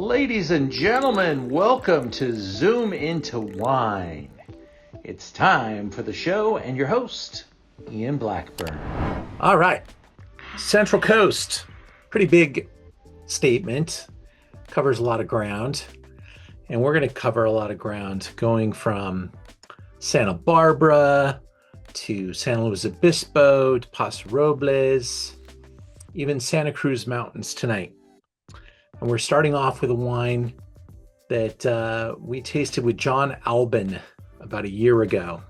Ladies and gentlemen, welcome to Zoom Into Wine. It's time for the show and your host, Ian Blackburn. All right, Central Coast, pretty big statement, covers a lot of ground, and we're going to cover a lot of ground going from Santa Barbara to San Luis Obispo to Paso Robles, even Santa Cruz Mountains tonight. And we're starting off with a wine that we tasted with John Alban about a year ago.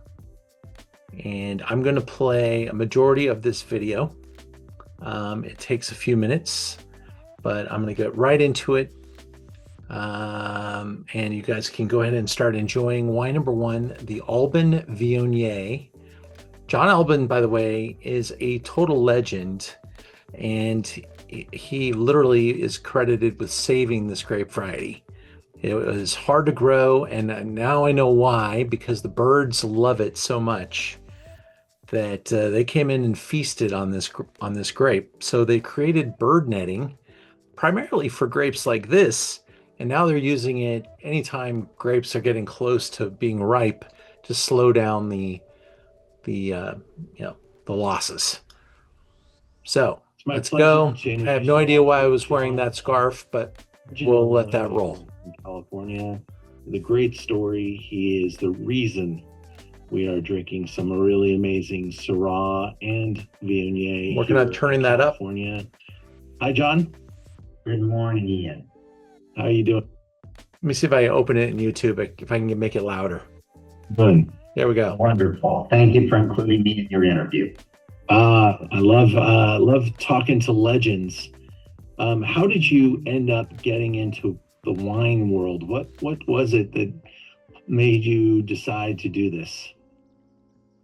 And I'm going to play a majority of this video. It takes a few minutes, but I'm going to get right into it. And you guys can go ahead and start enjoying wine number one, the Alban Viognier. John Alban, by the way, is a total legend. And he literally is credited with saving this grape variety. It was hard to grow, and now I know why, because the birds love it so much that they came in and feasted on this grape. So they created bird netting primarily for grapes like this, and now they're using it anytime grapes are getting close to being ripe to slow down the losses. So let's go. I have no idea why I was wearing that scarf, but we'll let that roll. In California, the great story. He is the reason we are drinking some really amazing Syrah and Viognier. Working on turning that up. California. Hi, John. Good morning, Ian. How are you doing? Let me see if I open it in YouTube, if I can make it louder. Good. There we go. Wonderful. Thank you for including me in your interview. I love talking to legends. How did you end up getting into the wine world? What was it that made you decide to do this?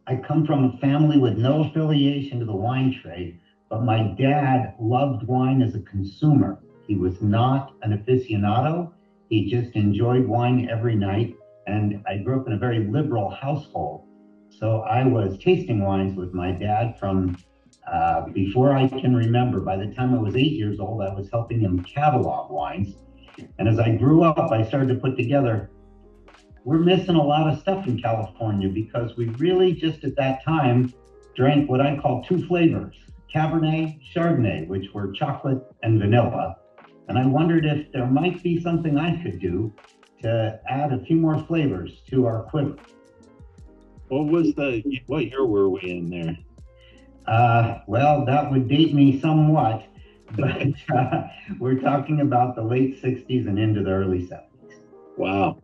I come from a family with no affiliation to the wine trade, but my dad loved wine as a consumer. He was not an aficionado. He just enjoyed wine every night. And I grew up in a very liberal household. So I was tasting wines with my dad from before I can remember. By the time I was 8 years old, I was helping him catalog wines. And as I grew up, I started to put together, we're missing a lot of stuff in California because we really just at that time drank what I call two flavors, Cabernet, Chardonnay, which were chocolate and vanilla. And I wondered if there might be something I could do to add a few more flavors to our quiver. What year were we in there? Well, that would date me somewhat, but we're talking about the late 60s and into the early 70s. Wow.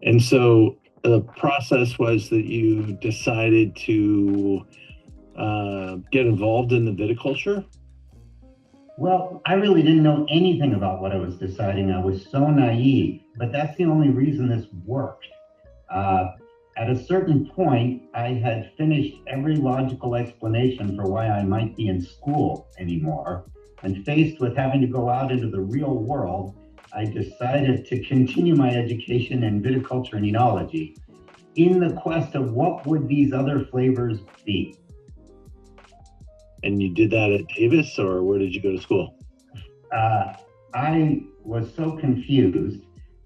And so the process was that you decided to get involved in the viticulture? Well, I really didn't know anything about what I was deciding. I was so naive, but that's the only reason this worked. At a certain point, I had finished every logical explanation for why I might be in school anymore. And faced with having to go out into the real world, I decided to continue my education in viticulture and enology in the quest of what would these other flavors be. And you did that at Davis, or where did you go to school? I was so confused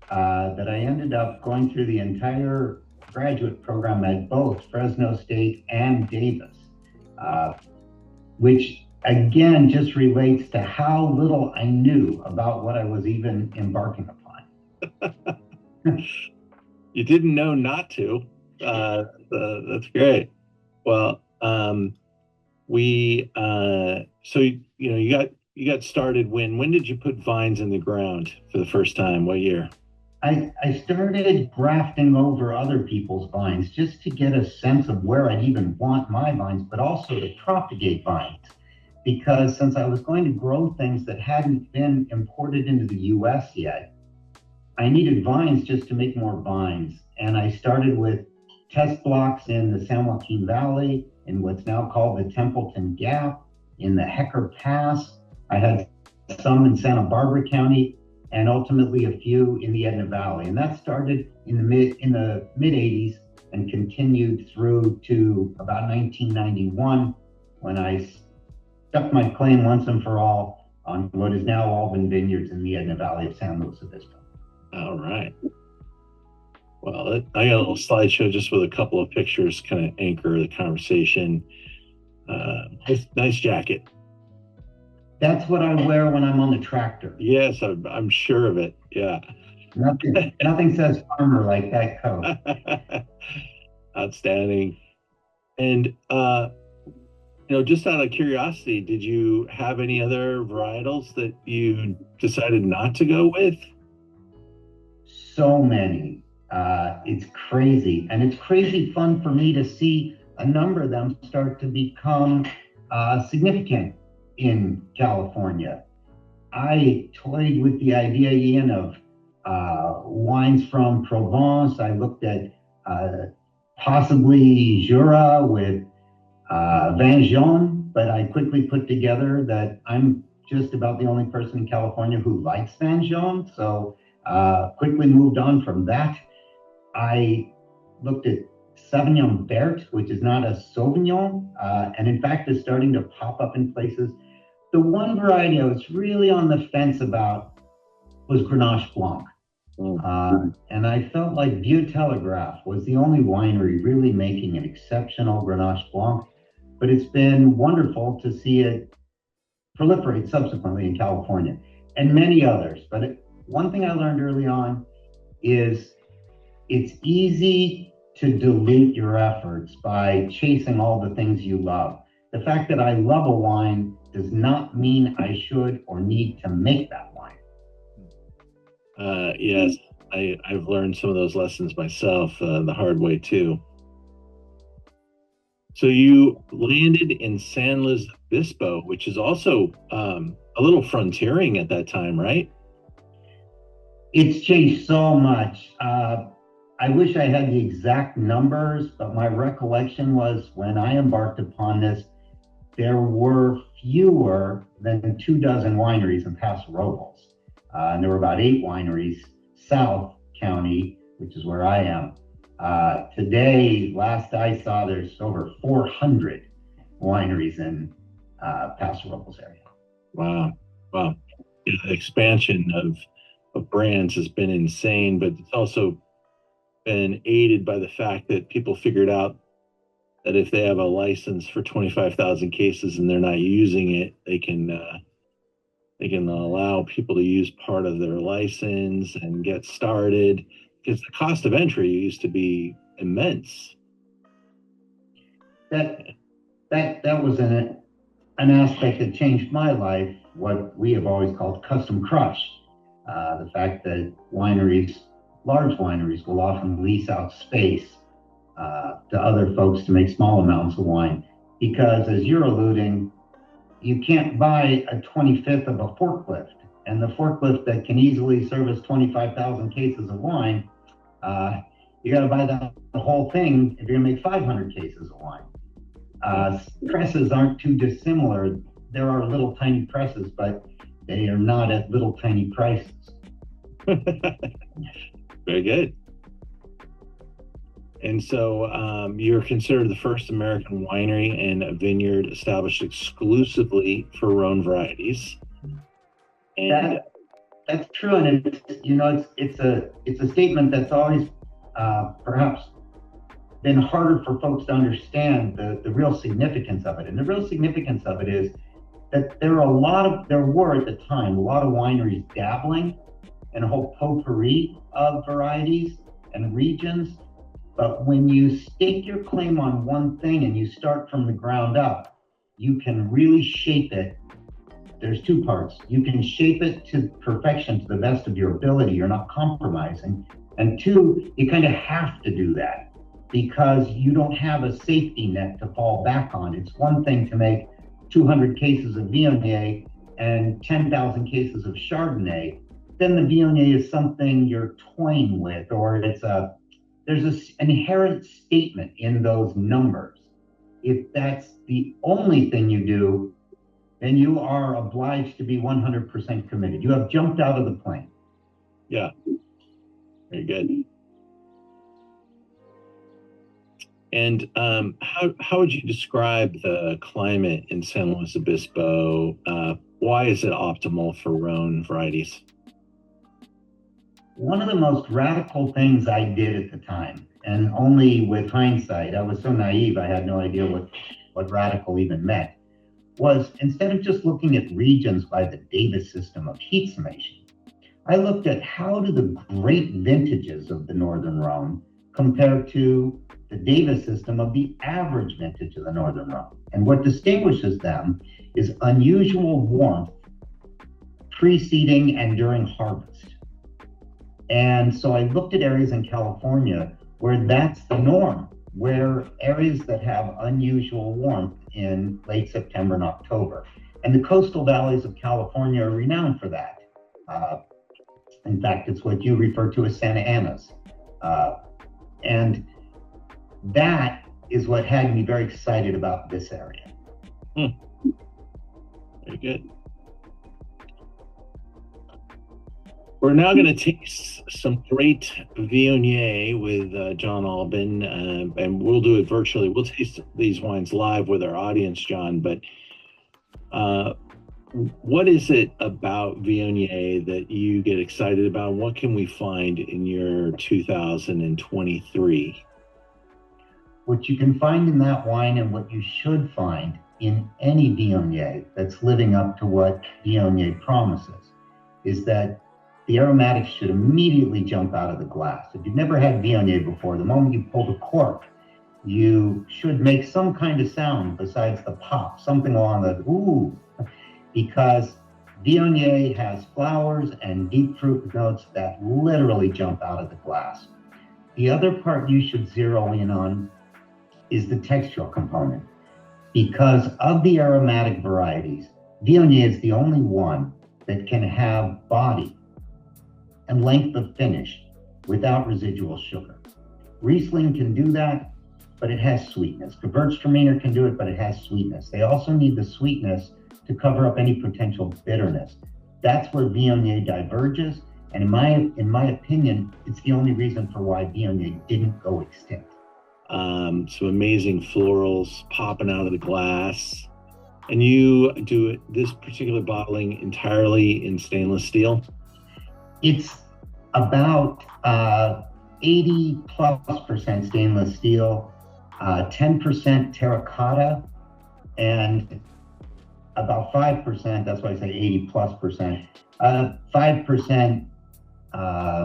that I ended up going through the entire graduate program at both Fresno State and Davis, which again just relates to how little I knew about what I was even embarking upon. You didn't know not to. That's great. Well, so you got started when did you put vines in the ground for the first time? What year? I started grafting over other people's vines just to get a sense of where I'd even want my vines, but also to propagate vines. Because since I was going to grow things that hadn't been imported into the US yet, I needed vines just to make more vines. And I started with test blocks in the San Joaquin Valley, in what's now called the Templeton Gap, in the Hecker Pass. I had some in Santa Barbara County, and ultimately a few in the Edna Valley. And that started in the mid 80s and continued through to about 1991, when I stuck my claim once and for all on what is now Alban Vineyards in the Edna Valley of San Luis Obispo. All right. Well, I got a little slideshow just with a couple of pictures, kind of anchor the conversation. Nice jacket. That's what I wear when I'm on the tractor. Yes, I'm sure of it. Yeah. Nothing says farmer like that coat. Outstanding. And just out of curiosity, did you have any other varietals that you decided not to go with? So many. It's crazy. And it's crazy fun for me to see a number of them start to become significant in California. I toyed with the idea, Ian, of wines from Provence. I looked at possibly Syrah with Vin Jaune, but I quickly put together that I'm just about the only person in California who likes Vin Jaune, so quickly moved on from that. I looked at Sauvignon Vert, which is not a Sauvignon, and in fact is starting to pop up in places. The one variety I was really on the fence about was Grenache Blanc. And I felt like Vieux Telegraph was the only winery really making an exceptional Grenache Blanc, but it's been wonderful to see it proliferate subsequently in California and many others. But one thing I learned early on is it's easy to dilute your efforts by chasing all the things you love. The fact that I love a wine does not mean I should or need to make that wine. Yes, I've learned some of those lessons myself the hard way too. So you landed in San Luis Obispo, which is also a little frontiering at that time, right? It's changed so much. I wish I had the exact numbers, but my recollection was when I embarked upon this, there were fewer than 24 wineries in Paso Robles. And there were about 8 wineries South County, which is where I am. Today, last I saw, there's over 400 wineries in Paso Robles area. Wow. Yeah, the expansion of brands has been insane, but it's also been aided by the fact that people figured out that if they have a license for 25,000 cases and they're not using it, they can allow people to use part of their license and get started, because the cost of entry used to be immense. That was an aspect that changed my life, what we have always called custom crush. The fact that large wineries will often lease out space to other folks to make small amounts of wine, because as you're alluding, you can't buy a 25th of a forklift, and the forklift that can easily service 25,000 cases of wine, you got to buy the whole thing if you're gonna make 500 cases of wine. Presses aren't too dissimilar. There are little tiny presses, but they are not at little tiny prices. Very good. And so you're considered the first American winery and a vineyard established exclusively for Rhone varieties. And that's true, and it's a statement that's always perhaps been harder for folks to understand the real significance of it. And the real significance of it is that there were at the time a lot of wineries dabbling in a whole potpourri of varieties and regions. But when you stake your claim on one thing and you start from the ground up, you can really shape it. There's 2 parts. You can shape it to perfection to the best of your ability. You're not compromising. And 2, you kind of have to do that because you don't have a safety net to fall back on. It's one thing to make 200 cases of Viognier and 10,000 cases of Chardonnay. Then the Viognier is something you're toying with, or there's an inherent statement in those numbers. If that's the only thing you do, then you are obliged to be 100% committed. You have jumped out of the plane. Yeah, very good. And how would you describe the climate in San Luis Obispo? Why is it optimal for Rhone varieties? One of the most radical things I did at the time, and only with hindsight, I was so naive, I had no idea what radical even meant, was instead of just looking at regions by the Davis system of heat summation, I looked at how do the great vintages of the Northern Rhone compare to the Davis system of the average vintage of the Northern Rhone. And what distinguishes them is unusual warmth preceding and during harvest. And so I looked at areas in California where that's the norm, where areas that have unusual warmth in late September and October. And the coastal valleys of California are renowned for that. In fact, it's what you refer to as Santa Ana's. And that is what had me very excited about this area. Very good. We're now going to taste some great Viognier with John Alban, and we'll do it virtually. We'll taste these wines live with our audience, John, but what is it about Viognier that you get excited about? What can we find in your 2023? What you can find in that wine and what you should find in any Viognier that's living up to what Viognier promises is that the aromatics should immediately jump out of the glass. If you've never had Viognier before, the moment you pull the cork, you should make some kind of sound besides the pop, something along the ooh, because Viognier has flowers and deep fruit notes that literally jump out of the glass. The other part you should zero in on is the textural component. Because of the aromatic varieties, Viognier is the only one that can have body and length of finish without residual sugar. Riesling can do that, but it has sweetness. Gewürztraminer can do it, but it has sweetness. They also need the sweetness to cover up any potential bitterness. That's where Viognier diverges, and in my opinion, it's the only reason for why Viognier didn't go extinct. Some amazing florals popping out of the glass. And you do this particular bottling entirely in stainless steel? It's about 80+% stainless steel, 10% terracotta, and about 5%, that's why I say 80+%, 5%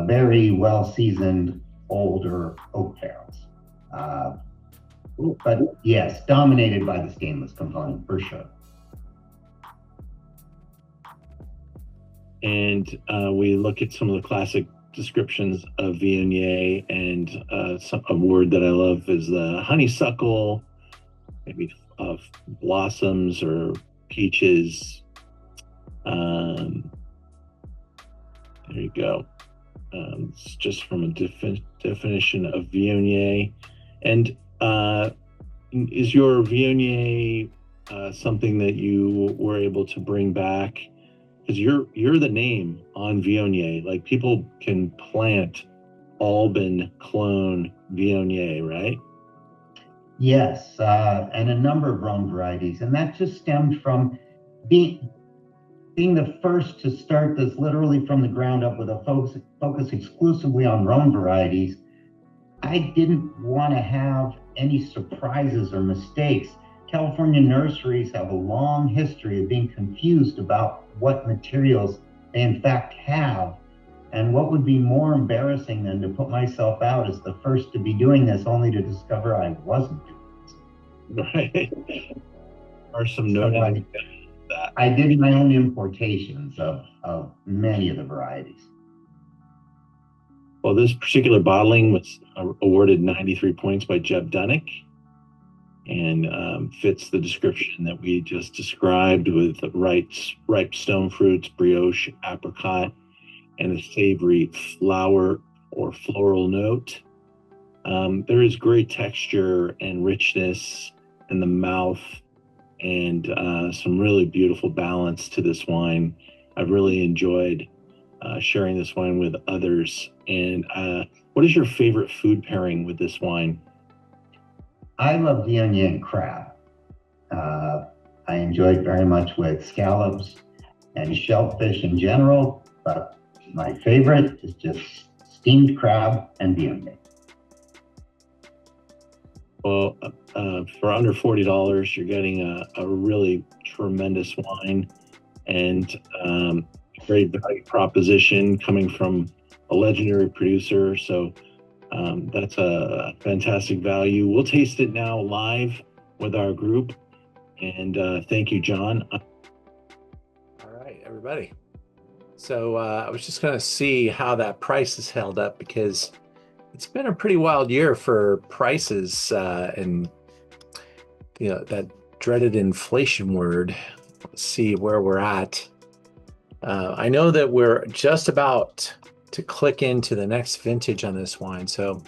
very well-seasoned older oak barrels. But yes, dominated by the stainless component for sure. And we look at some of the classic descriptions of Viognier, and a word that I love is the honeysuckle, maybe of blossoms or peaches. There you go. It's just from a definition of Viognier. And is your Viognier something that you were able to bring back? Because you're the name on Viognier. Like, people can plant Alban clone Viognier, right? Yes, and a number of Rhone varieties. And that just stemmed from being the first to start this literally from the ground up with a focus exclusively on Rhone varieties. I didn't want to have any surprises or mistakes. California nurseries have a long history of being confused about what materials they in fact have. And what would be more embarrassing than to put myself out as the first to be doing this, only to discover I wasn't doing this. Right. Or some noting that. I did my own importations of many of the varieties. Well, this particular bottling was awarded 93 points by Jeb Dunnick, and fits the description that we just described, with ripe stone fruits, brioche, apricot, and a savory flower or floral note. There is great texture and richness in the mouth, and some really beautiful balance to this wine. I've really enjoyed sharing this wine with others. And what is your favorite food pairing with this wine? I love Viognier and crab. I enjoy it very much with scallops and shellfish in general, but my favorite is just steamed crab and Viognier. Well, for under $40, you're getting a really tremendous wine and great value proposition coming from a legendary producer. So that's a fantastic value. We'll taste it now live with our group. And thank you, John. All right, everybody. So I was just going to see how that price has held up, because it's been a pretty wild year for prices and that dreaded inflation word. Let's see where we're at. I know that we're just about to click into the next vintage on this wine. So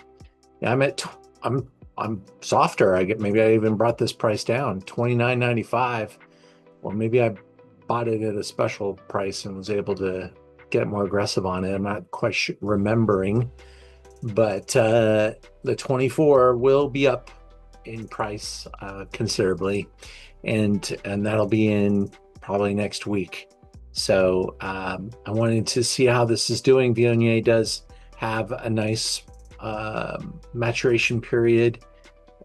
yeah, I'm softer. Maybe I even brought this price down, $29.95, or maybe I bought it at a special price and was able to get more aggressive on it. I'm not quite remembering, but the 24 will be up in price considerably, and that'll be in probably next week. So I wanted to see how this is doing. Viognier does have a nice maturation period.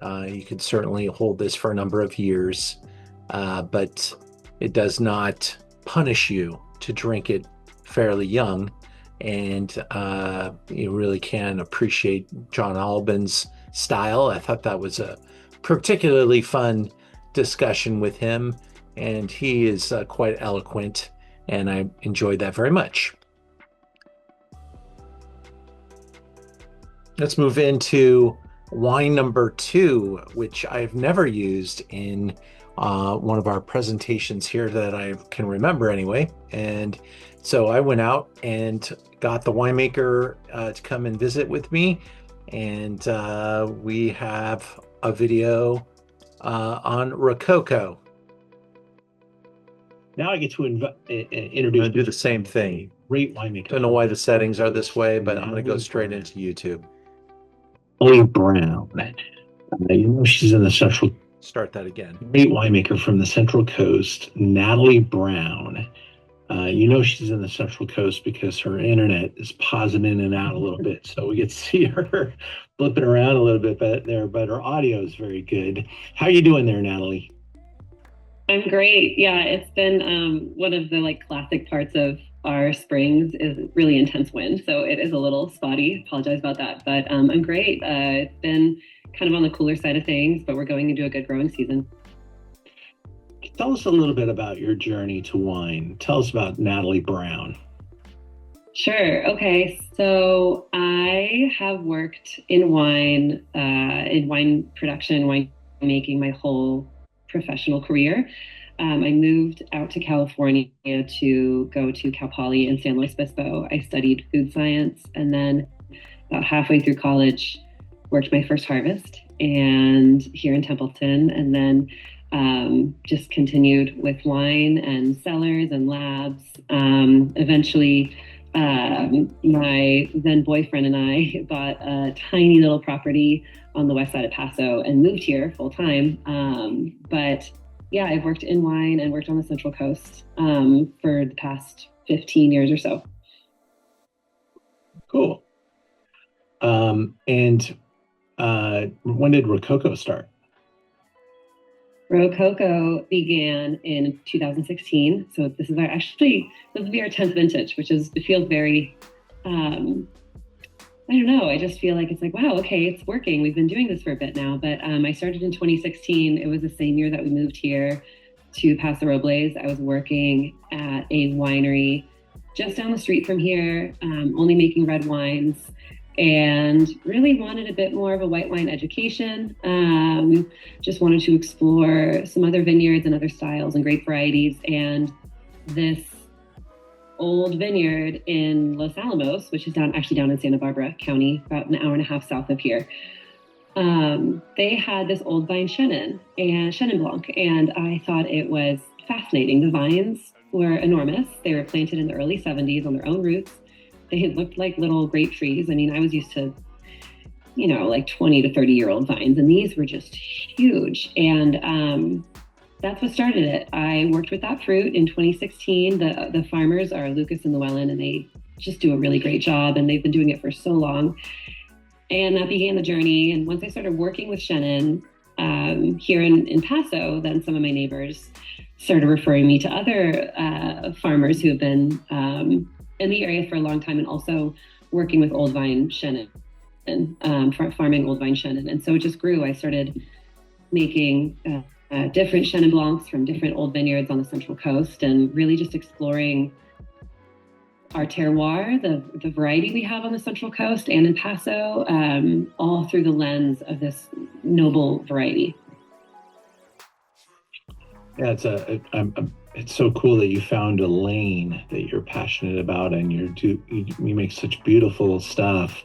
You could certainly hold this for a number of years, but it does not punish you to drink it fairly young. And you really can appreciate John Alban's style. I thought that was a particularly fun discussion with him, and he is quite eloquent, and I enjoyed that very much. Let's move into wine number 2, which I've never used in one of our presentations here that I can remember anyway. And so I went out and got the winemaker to come and visit with me. And we have a video on Rococo. Now I get to introduce. I'm going to do the same thing. Great winemaker. Don't know why the settings are this way, but I'm going to go straight into YouTube. Natalie Brown. She's in the Central. Start that again. Great winemaker from the Central Coast, Natalie Brown. She's in the Central Coast because her internet is pausing in and out a little bit, so we get to see her flipping around a little bit there. But her audio is very good. How are you doing there, Natalie? I'm great. Yeah, it's been one of the classic parts of our springs is really intense wind, so it is a little spotty. Apologize about that, but I'm great. It's been kind of on the cooler side of things, but we're going into a good growing season. Tell us a little bit about your journey to wine. Tell us about Natalie Brown. Sure. Okay. So I have worked in wine production, wine making my whole professional career. I moved out to California to go to Cal Poly in San Luis Obispo. I studied food science, and then about halfway through college, worked my first harvest and here in Templeton, and then just continued with wine and cellars and labs. Eventually, my then boyfriend and I bought a tiny little property on the west side of Paso and moved here full time. But yeah, I've worked in wine and worked on the Central Coast for the past 15 years or so. Cool. And when did Rococo start? Rococo began in 2016. So this will be our 10th vintage, it feels very, I don't know. I just feel like it's wow, okay, it's working. We've been doing this for a bit now, but I started in 2016. It was the same year that we moved here to Paso Robles. I was working at a winery just down the street from here, only making red wines, and really wanted a bit more of a white wine education. Just wanted to explore some other vineyards and other styles and grape varieties. And this old vineyard in Los Alamos, which is down in Santa Barbara County, about an hour and a half south of here, they had this old vine Chenin and Chenin Blanc, and I thought it was fascinating. The vines were enormous. They were planted in the early 70s on their own roots. They looked like little grape trees. I mean, I was used to like 20 to 30-year-old vines. And these were just huge. And that's what started it. I worked with that fruit in 2016. The farmers are Lucas and Llewellyn, and they just do a really great job. And they've been doing it for so long. And that began the journey. And once I started working with Chenin here in Paso, then some of my neighbors started referring me to other farmers who have been in the area for a long time, and also working with old vine Chenin and farming old vine Chenin. And so it just grew. I started making different Chenin Blancs from different old vineyards on the Central Coast, and really just exploring our terroir, the variety we have on the Central Coast and in Paso, all through the lens of this noble variety. Yeah, it's so cool that you found a lane that you're passionate about, and you make such beautiful stuff.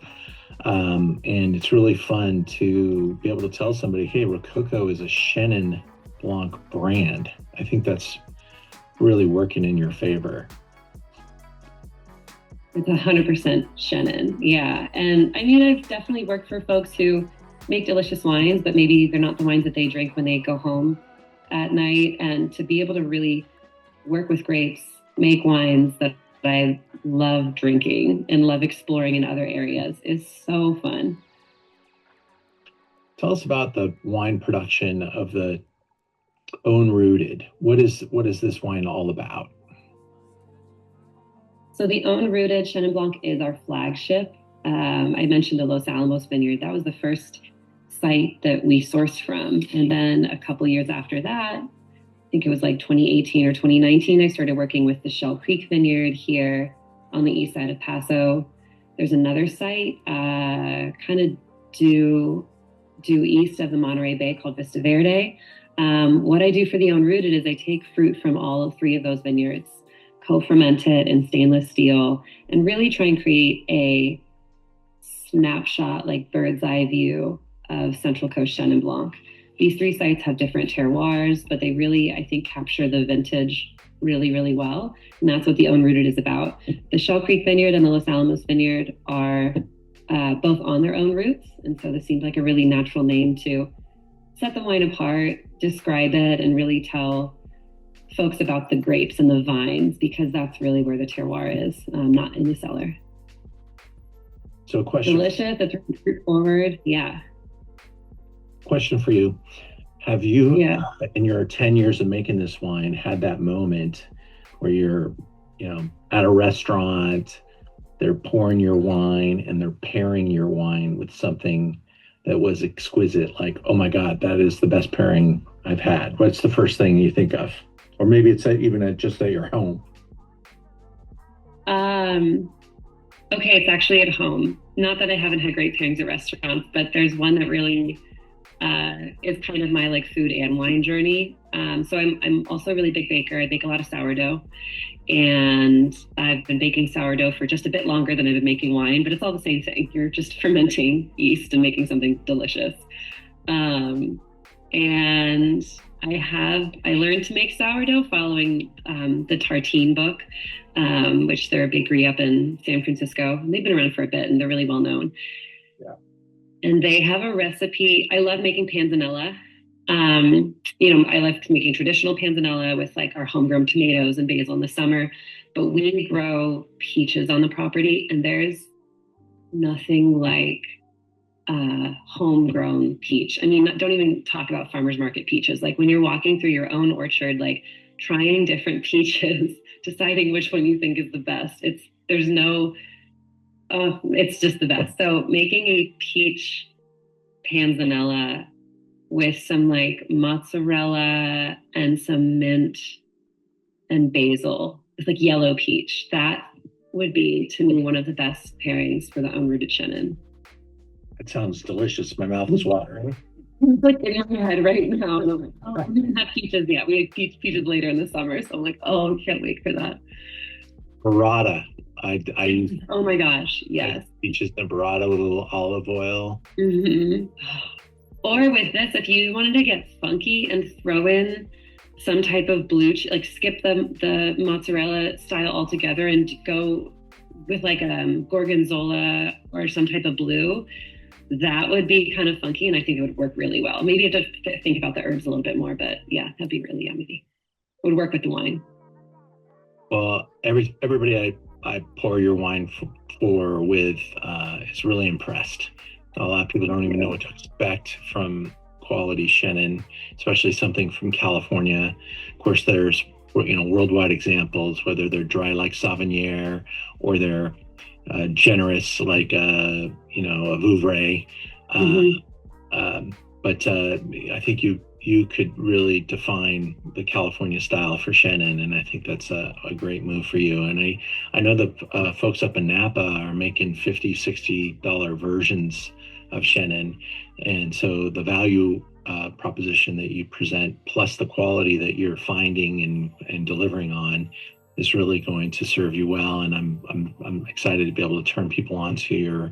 And it's really fun to be able to tell somebody, hey, Rococo is a Chenin Blanc brand. I think that's really working in your favor. It's 100% Chenin. Yeah. And I mean, I've definitely worked for folks who make delicious wines, but maybe they're not the wines that they drink when they go home at night. And to be able to really work with grapes, make wines that I love drinking and love exploring in other areas is so fun. Tell us about the wine production of the Own Rooted. What is this wine all about? So the Own Rooted Chenin Blanc is our flagship. I mentioned the Los Alamos Vineyard. That was the first site that we sourced from. And then a couple years after that, I think it was like 2018 or 2019, I started working with the Shell Creek Vineyard here on the east side of Paso. There's another site kind of due east of the Monterey Bay called Vista Verde. What I do for the Own Rooted is I take fruit from all three of those vineyards, co-ferment it in stainless steel, and really try and create a snapshot, like bird's eye view of Central Coast Chenin Blanc. These three sites have different terroirs, but they really, I think, capture the vintage really, really well. And that's what the Own Rooted is about. The Shell Creek Vineyard and the Los Alamos Vineyard are both on their own roots. And so this seemed like a really natural name to set the wine apart, describe it, and really tell folks about the grapes and the vines, because that's really where the terroir is, not in the cellar. So a question. Delicious, it's fruit forward. Yeah. Question for you. Have you, in your 10 years of making this wine, had that moment where you're, at a restaurant, they're pouring your wine and they're pairing your wine with something that was exquisite, like, oh my God, that is the best pairing I've had? What's the first thing you think of? Or maybe it's just at your home. Okay, it's actually at home. Not that I haven't had great pairings at restaurants, but there's one that really is kind of my like food and wine journey. So I'm also a really big baker. I bake a lot of sourdough, and I've been baking sourdough for just a bit longer than I've been making wine, but it's all the same thing. You're just fermenting yeast and making something delicious. And I learned to make sourdough following the Tartine book, which they're a bakery up in San Francisco. And they've been around for a bit, and they're really well known. Yeah. And they have a recipe. I love making panzanella. I love making traditional panzanella with like our homegrown tomatoes and basil in the summer. But we grow peaches on the property, and there's nothing like homegrown peach. I mean, don't even talk about farmers market peaches. Like when you're walking through your own orchard, like trying different peaches, deciding which one you think is the best. It's just the best. So making a peach panzanella with some like mozzarella and some mint and basil, it's like yellow peach. That would be, to me, one of the best pairings for the Own Rooted Chenin. That sounds delicious. My mouth is watering. It's like in my head right now. And I'm like, oh, we didn't have peaches yet. We have peaches later in the summer. So I'm like, oh, can't wait for that. Burrata. I use. Oh my gosh, yes. Peaches and burrata with a little olive oil. Mm-hmm. Or with this, if you wanted to get funky and throw in some type of blue, like skip the mozzarella style altogether and go with like a gorgonzola or some type of blue. that would be kind of funky, and I think it would work really well. Maybe you have to think about the herbs a little bit more, but yeah, that'd be really yummy. It would work with the wine. Well, everybody I pour your wine for with is really impressed. A lot of people don't even know what to expect from quality Chenin, especially something from California. Of course, there's worldwide examples, whether they're dry like Sauvignon or they're generous like a Vouvray. But I think you could really define the California style for Chenin, and I think that's a great move for you. And I know the folks up in Napa are making $50-$60 versions of Chenin, and so the value proposition that you present plus the quality that you're finding and delivering on is really going to serve you well. And I'm excited to be able to turn people onto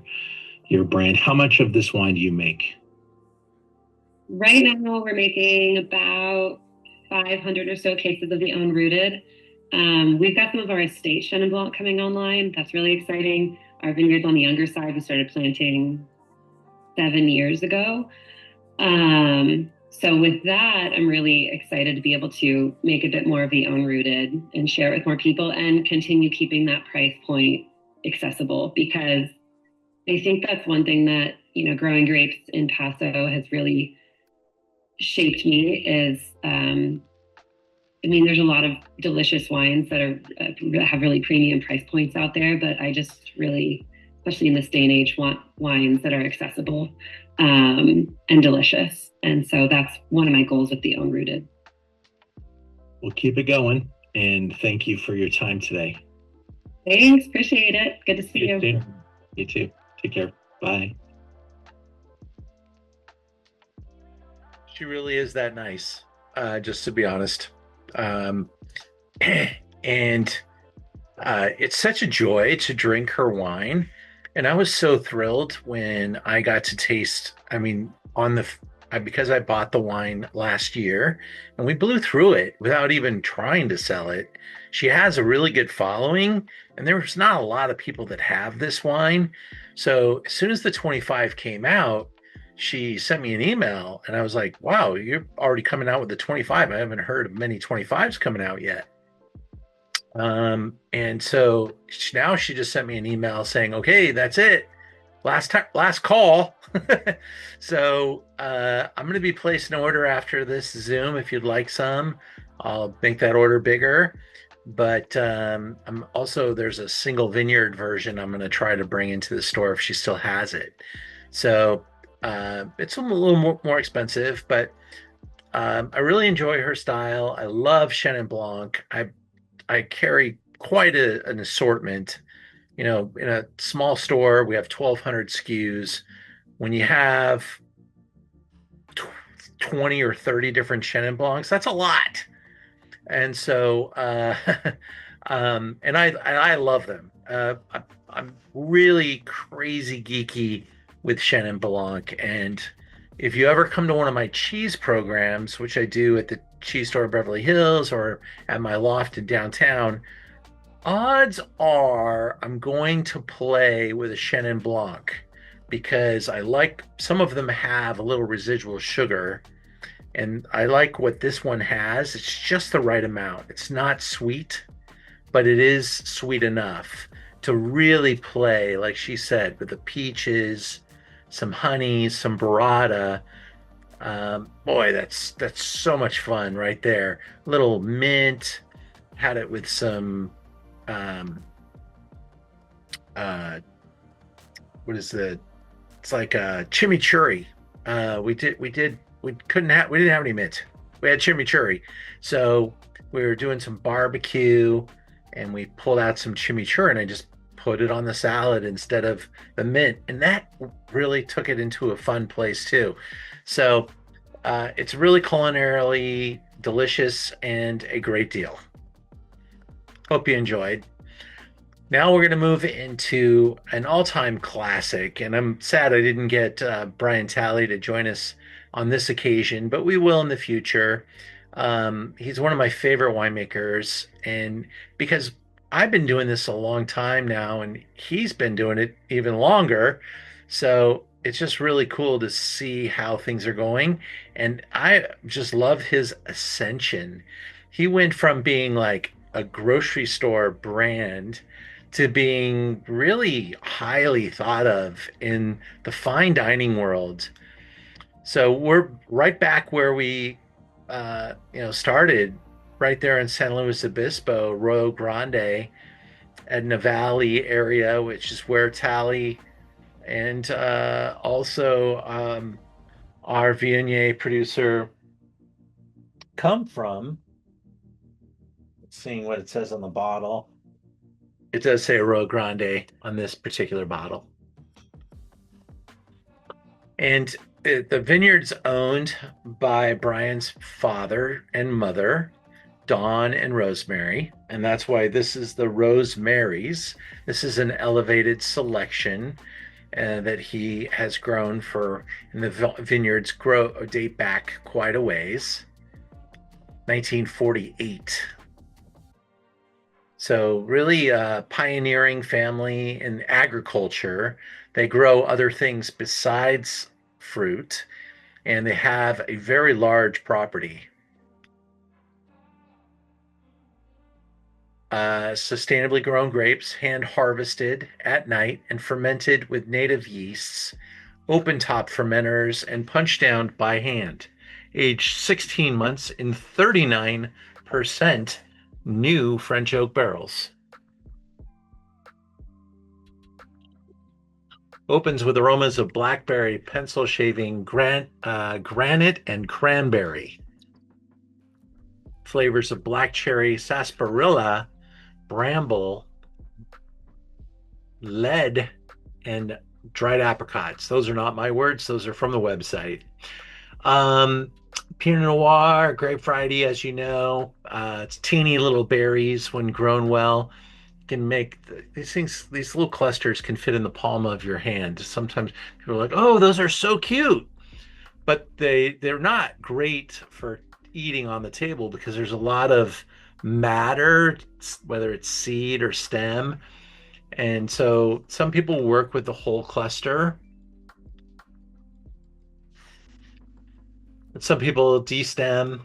your brand. How much of this wine do you make? Right now, we're making about 500 or so cases of the unrooted. We've got some of our estate Chenin Blanc coming online. That's really exciting. Our vineyards on the younger side, we started planting 7 years ago. So with that, I'm really excited to be able to make a bit more of the unrooted and share it with more people and continue keeping that price point accessible, because I think that's one thing that, growing grapes in Paso has really shaped me is, there's a lot of delicious wines that have really premium price points out there, but I just really, especially in this day and age, want wines that are accessible and delicious. And so that's one of my goals with the unrooted. We'll keep it going, and thank you for your time today. Thanks, appreciate it. Good to see you. You too. Take care. Bye. She really is that nice, just to be honest. And it's such a joy to drink her wine. And I was so thrilled when I got to taste, because I bought the wine last year and we blew through it without even trying to sell it. She has a really good following, and there's not a lot of people that have this wine. So as soon as the 25 came out, she sent me an email and I was like, wow, you're already coming out with the 25. I haven't heard of many 25s coming out yet. And so now she just sent me an email saying, okay, that's it. Last call. So I'm going to be placing an order after this Zoom. If you'd like some, I'll make that order bigger. But I'm also, there's a single vineyard version I'm going to try to bring into the store if she still has it. So it's a little more expensive, but I really enjoy her style. I love Chenin Blanc. I carry quite an assortment. In a small store, we have 1,200 SKUs. When you have 20 or 30 different Chenin Blancs, that's a lot. And so, and I love them. I'm really crazy geeky with Chenin Blanc. And if you ever come to one of my cheese programs, which I do at the cheese store in Beverly Hills or at my loft in downtown, odds are I'm going to play with a Chenin Blanc, because I like, some of them have a little residual sugar, and I like what this one has. It's just the right amount. It's not sweet, but it is sweet enough to really play, like she said, with the peaches, some honey, some burrata. Boy, that's so much fun right there. Little mint, had it with some it's like a chimichurri. We didn't have any mint. We had chimichurri. So we were doing some barbecue and we pulled out some chimichurri and I just put it on the salad instead of the mint. And that really took it into a fun place too. So it's really culinarily delicious and a great deal. Hope you enjoyed. Now we're going to move into an all-time classic, and I'm sad I didn't get Brian Talley to join us on this occasion, but we will in the future. He's one of my favorite winemakers, and because I've been doing this a long time now, and he's been doing it even longer, so it's just really cool to see how things are going. And I just love his ascension. He went from being like a grocery store brand to being really highly thought of in the fine dining world. So we're right back where we, started, right there in San Luis Obispo, Rio Grande, at Navali area, which is where Talley and also our Viognier producer come from. Seeing what it says on the bottle, it does say Rio Grande on this particular bottle. And the vineyard's owned by Brian's father and mother, Dawn and Rosemary, and that's why this is the Rosemary's. This is an elevated selection that he has grown for, and the vineyards date back quite a ways, 1948. So really a pioneering family in agriculture. They grow other things besides fruit, and they have a very large property. Sustainably grown grapes, hand harvested at night and fermented with native yeasts, open top fermenters, and punched down by hand. Aged 16 months in 39% new French oak barrels. Opens with aromas of blackberry, pencil shaving, granite, and cranberry. Flavors of black cherry, sarsaparilla, bramble, lead, and dried apricots. Those are not my words. Those are from the website. Pinot Noir, grape variety, as you know. It's teeny little berries when grown well. Can make these things, these little clusters can fit in the palm of your hand. Sometimes people are like, oh, those are so cute. But they're not great for eating on the table because there's a lot of matter, whether it's seed or stem. And so some people work with the whole cluster. Some people destem.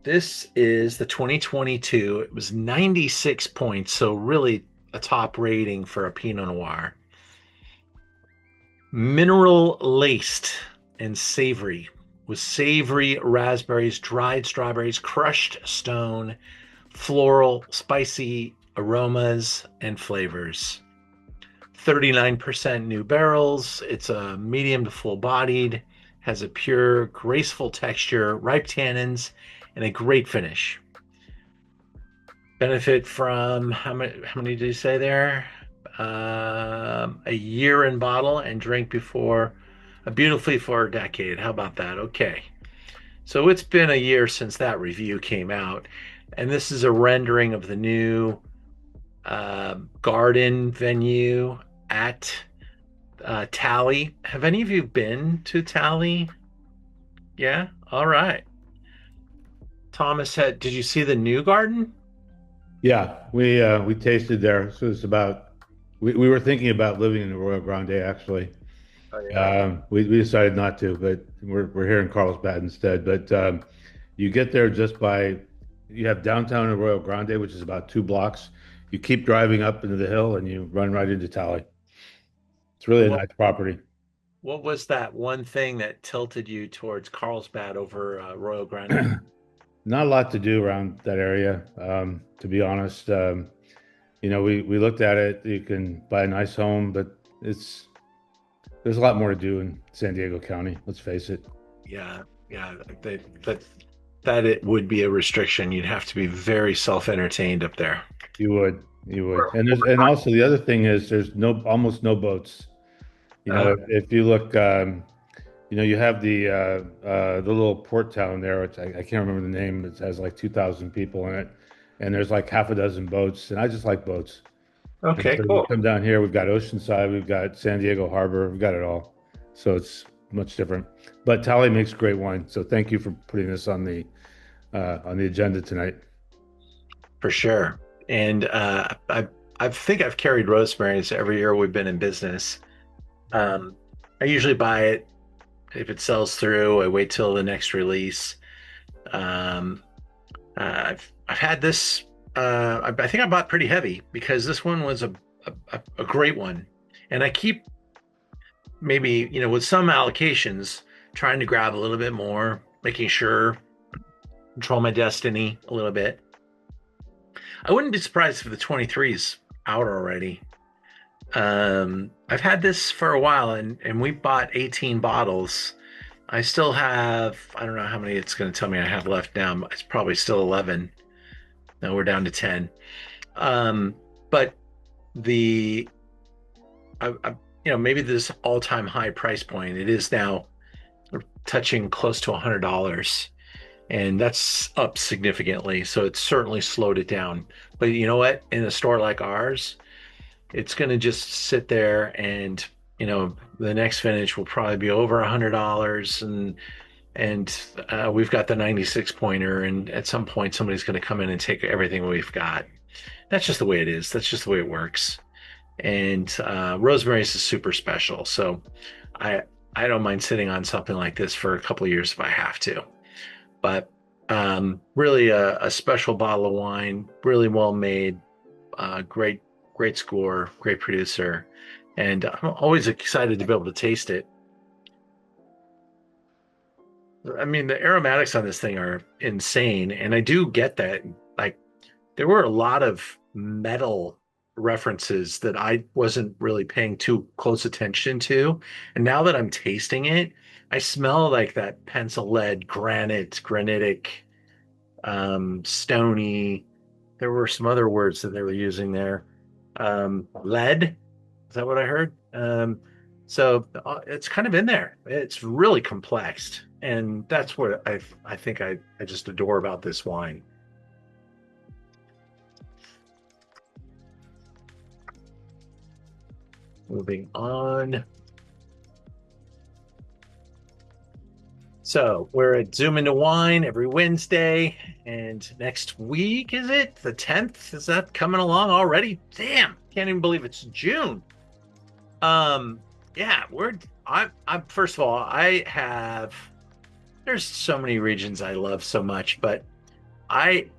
This is the 2022. It was 96 points, so really a top rating for a Pinot Noir. Mineral laced and savory, with savory raspberries, dried strawberries, crushed stone, floral, spicy aromas and flavors. 39% new barrels. It's a medium to full bodied, has a pure, graceful texture, ripe tannins, and a great finish. Benefit from how many did you say there? A year in bottle and drink before beautifully for a decade. How about that? Okay. So it's been a year since that review came out, and this is a rendering of the new garden venue at Talley. Have any of you been to Talley? Yeah? All right. Thomas, did you see the new garden? Yeah, we tasted there. So it's about we were thinking about living in the Arroyo Grande actually. Oh, yeah. We decided not to, but we're here in Carlsbad instead. But you get there you have downtown Arroyo Grande, which is about 2 blocks. You keep driving up into the hill and you run right into Talley. It's really a nice property. What was that one thing that tilted you towards Carlsbad over Arroyo Grande? Not a lot to do around that area, to be honest. We looked at it. You can buy a nice home, but there's a lot more to do in San Diego County. Let's face it. Yeah. That it would be a restriction. You'd have to be very self-entertained up there. You would, and also the other thing is there's almost no boats. If you look, you have the little port town there, which I can't remember the name. It has like 2,000 people in it, and there's like half a dozen boats, and I just like boats. Okay, so cool. We come down here, we've got Oceanside, we've got San Diego Harbor, we've got it all. So it's much different. But Talley makes great wine, so thank you for putting this on the agenda tonight. For sure. And I think I've carried Rosemary's every year we've been in business. I usually buy it if it sells through. I wait till the next release. Um, I've had this. I think I bought pretty heavy because this one was a great one, and I keep maybe with some allocations trying to grab a little bit more, making sure control my destiny a little bit. I wouldn't be surprised if the 23's out already. I've had this for a while, and we bought 18 bottles. I still have, I don't know how many it's going to tell me I have left now. It's probably still 11. No, we're down to 10. But the, maybe this all-time high price point, it is now touching close to $100. And that's up significantly. So it's certainly slowed it down. But you know what? In a store like ours, it's going to just sit there, and the next vintage will probably be over $100, and we've got the 96 pointer, and at some point somebody's going to come in and take everything we've got. That's just the way it is. That's just the way it works. And Rosemary's is super special, so I don't mind sitting on something like this for a couple of years if I have to. But really a special bottle of wine, really well made, great score, great producer, and I'm always excited to be able to taste it. I mean, the aromatics on this thing are insane, and I do get that. Like, there were a lot of metal references that I wasn't really paying too close attention to, and now that I'm tasting it, I smell like that pencil lead, granitic, stony. There were some other words that they were using there. Lead, is that what I heard? So it's kind of in there. It's really complex, and that's what I think I just adore about this wine. Moving on. So we're at Zoom Into Wine every Wednesday, and next week, is it the 10th? Is that coming along already? Damn, can't even believe it's June. Yeah, I'm first of all, there's so many regions I love so much, but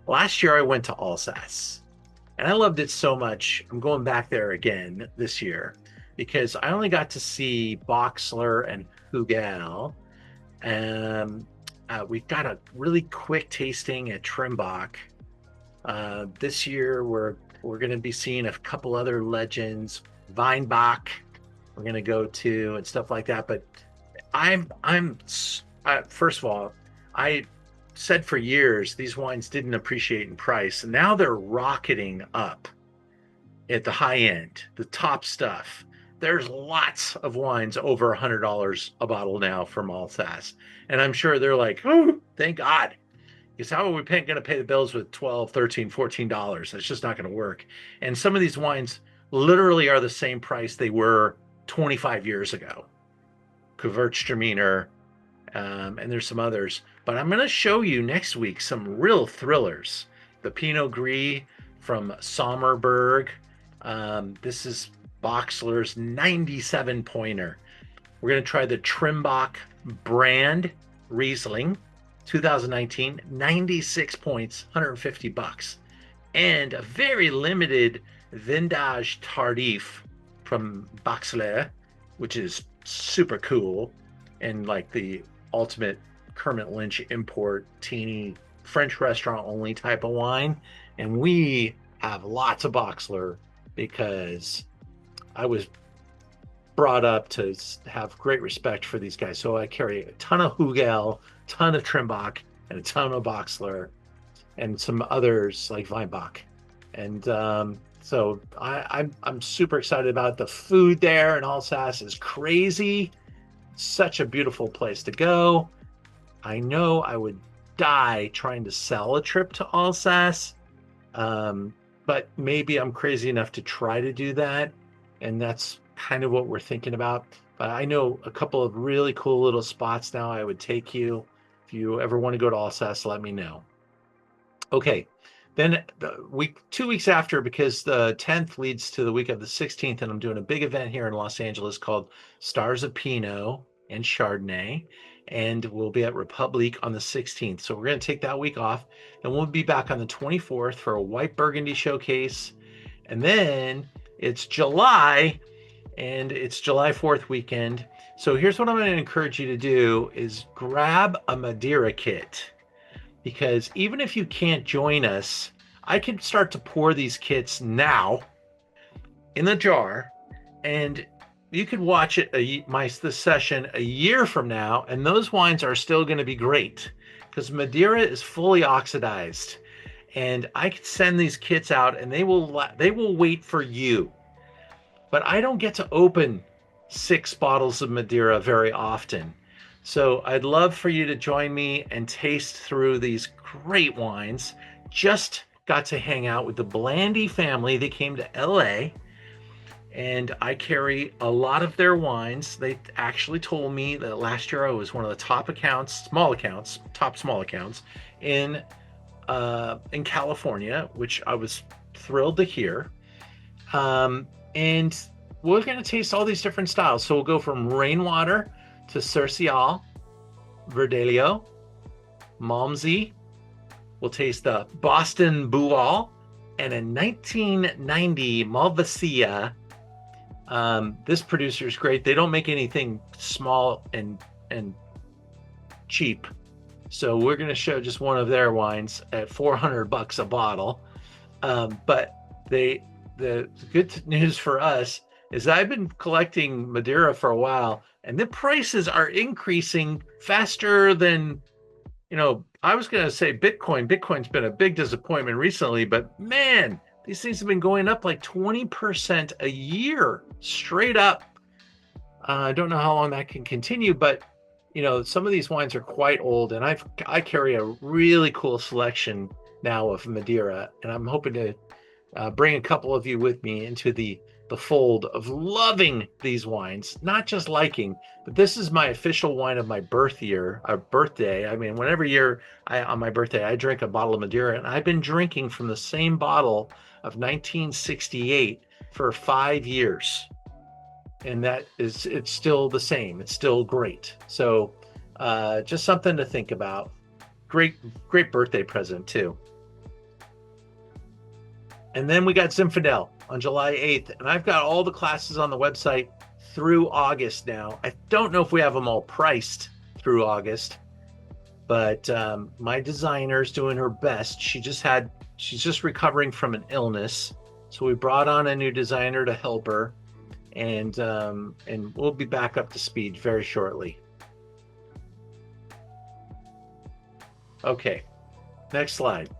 last year I went to Alsace, and I loved it so much. I'm going back there again this year because I only got to see Boxler and Hugel. We've got a really quick tasting at Trimbach. This year we're going to be seeing a couple other legends, Weinbach. We're going to go to and stuff like that. But first of all, I said for years these wines didn't appreciate in price, and now they're rocketing up at the high end, the top stuff. There's lots of wines over $100 a bottle now from Alsace. And I'm sure they're like, oh, thank God. Because how are we going to pay the bills with $12, $13, $14? That's just not going to work. And some of these wines literally are the same price they were 25 years ago. Gewürztraminer, and there's some others. But I'm going to show you next week some real thrillers. The Pinot Gris from Sommerberg. This is Boxler's 97 pointer. We're going to try the Trimbach brand Riesling 2019, 96 points, $150. And a very limited Vintage Tardif from Boxler, which is super cool, and like the ultimate Kermit Lynch import, teeny French restaurant only type of wine. And we have lots of Boxler because I was brought up to have great respect for these guys. So I carry a ton of Hugel, ton of Trimbach, and a ton of Boxler, and some others like Weinbach. And so I'm super excited about it. The food there in Alsace is crazy. Such a beautiful place to go. I know I would die trying to sell a trip to Alsace, but maybe I'm crazy enough to try to do that. And that's kind of what we're thinking about. But I know a couple of really cool little spots now I would take you. If you ever want to go to Alsace, let me know. Okay, Then the week, 2 weeks after, because the 10th leads to the week of the 16th, and I'm doing a big event here in Los Angeles called Stars of Pinot and Chardonnay, and we'll be at Republique on the 16th. So we're going to take that week off, and we'll be back on the 24th for a white Burgundy showcase, and then it's July, and it's July 4th weekend. So here's what I'm going to encourage you to do is grab a Madeira kit. Because even if you can't join us, I can start to pour these kits now in the jar, and you could watch it this session a year from now, and those wines are still going to be great because Madeira is fully oxidized, and I could send these kits out, and they will wait for you. But I don't get to open 6 bottles of Madeira very often. So I'd love for you to join me and taste through these great wines. Just got to hang out with the Blandy family. They came to LA, and I carry a lot of their wines. They actually told me that last year I was one of the top small accounts in California, which I was thrilled to hear. And we're going to taste all these different styles. So we'll go from Rainwater to Cercial, Verdelho, Malmsey. We'll taste the Boston Bual and a 1990 Malvasia. This producer is great. They don't make anything small and cheap. So we're going to show just one of their wines at $400 a bottle. But the good news for us is I've been collecting Madeira for a while, and the prices are increasing faster than, I was going to say Bitcoin. Bitcoin's been a big disappointment recently, but man, these things have been going up like 20% a year straight up. I don't know how long that can continue, but some of these wines are quite old, and I carry a really cool selection now of Madeira, and I'm hoping to bring a couple of you with me into the fold of loving these wines, not just liking, but this is my official wine of my birthday. I mean, whenever year on my birthday, I drink a bottle of Madeira, and I've been drinking from the same bottle of 1968 for 5 years. And it's still the same. It's still great. So just something to think about. Great birthday present too. And then we got Zinfandel on July 8th. And I've got all the classes on the website through August now. I don't know if we have them all priced through August, but my designer's doing her best. She's just recovering from an illness. So we brought on a new designer to help her. And we'll be back up to speed very shortly. Okay, next slide.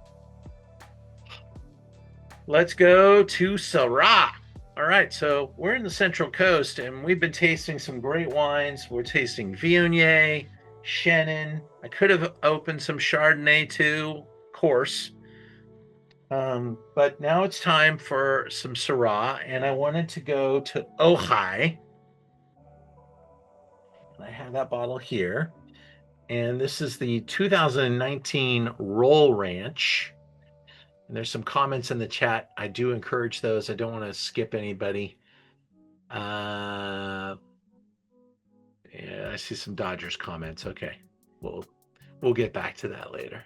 Let's go to Syrah. All right, so we're in the Central Coast, and we've been tasting some great wines. We're tasting Viognier, Chenin. I could have opened some Chardonnay too, of course. But now it's time for some Syrah, and I wanted to go to Ojai. I have that bottle here, and this is the 2019 Roll Ranch. And there's some comments in the chat. I do encourage those. I don't want to skip anybody. Yeah, I see some Dodgers comments. Okay, we'll get back to that later.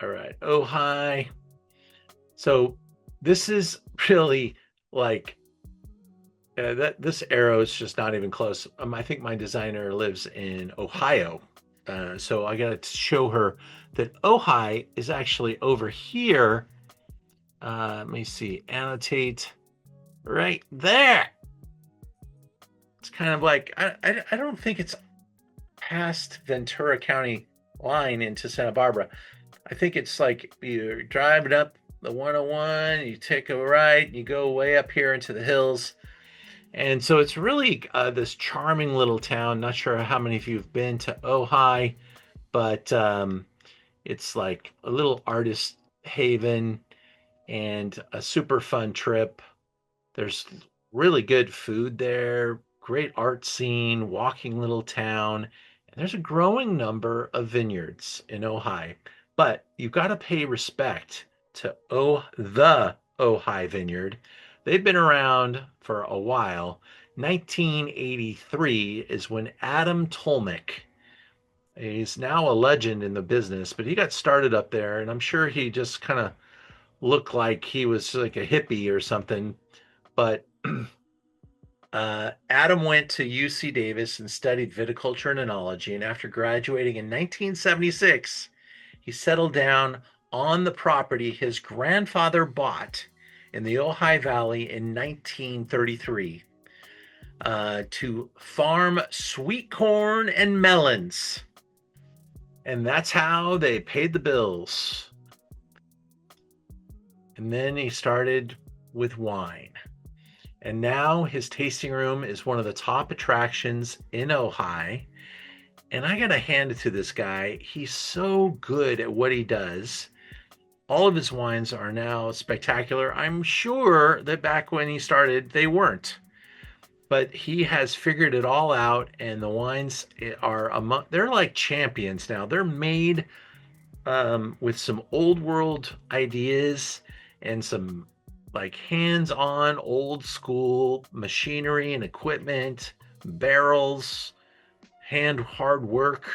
All right, Ojai. So this is really like this arrow is just not even close. I think my designer lives in Ohio, so I got to show her that Ojai is actually over here. Let me see, annotate right there. It's kind of like I don't think it's past Ventura County line into Santa Barbara. I think it's like you're driving up the 101, you take a right, you go way up here into the hills. And so it's really this charming little town. Not sure how many of you have been to Ojai, but it's like a little artist haven and a super fun trip. There's really good food there, great art scene, walking little town. There's a growing number of vineyards in Ojai, but you've got to pay respect to the Ojai Vineyard. They've been around for a while. 1983 is when Adam Tolmick, he's now a legend in the business, but he got started up there, and I'm sure he just kind of looked like he was like a hippie or something. But Adam went to UC Davis and studied viticulture and enology, and after graduating in 1976, he settled down on the property his grandfather bought in the Ojai Valley in 1933 to farm sweet corn and melons. And that's how they paid the bills. And then he started with wine. And now his tasting room is one of the top attractions in Ojai. And I got to hand it to this guy. He's so good at what he does. All of his wines are now spectacular. I'm sure that back when he started, they weren't. But he has figured it all out, and the wines they're like champions now. They're made with some old world ideas and some like hands-on old school machinery and equipment, barrels, hard work,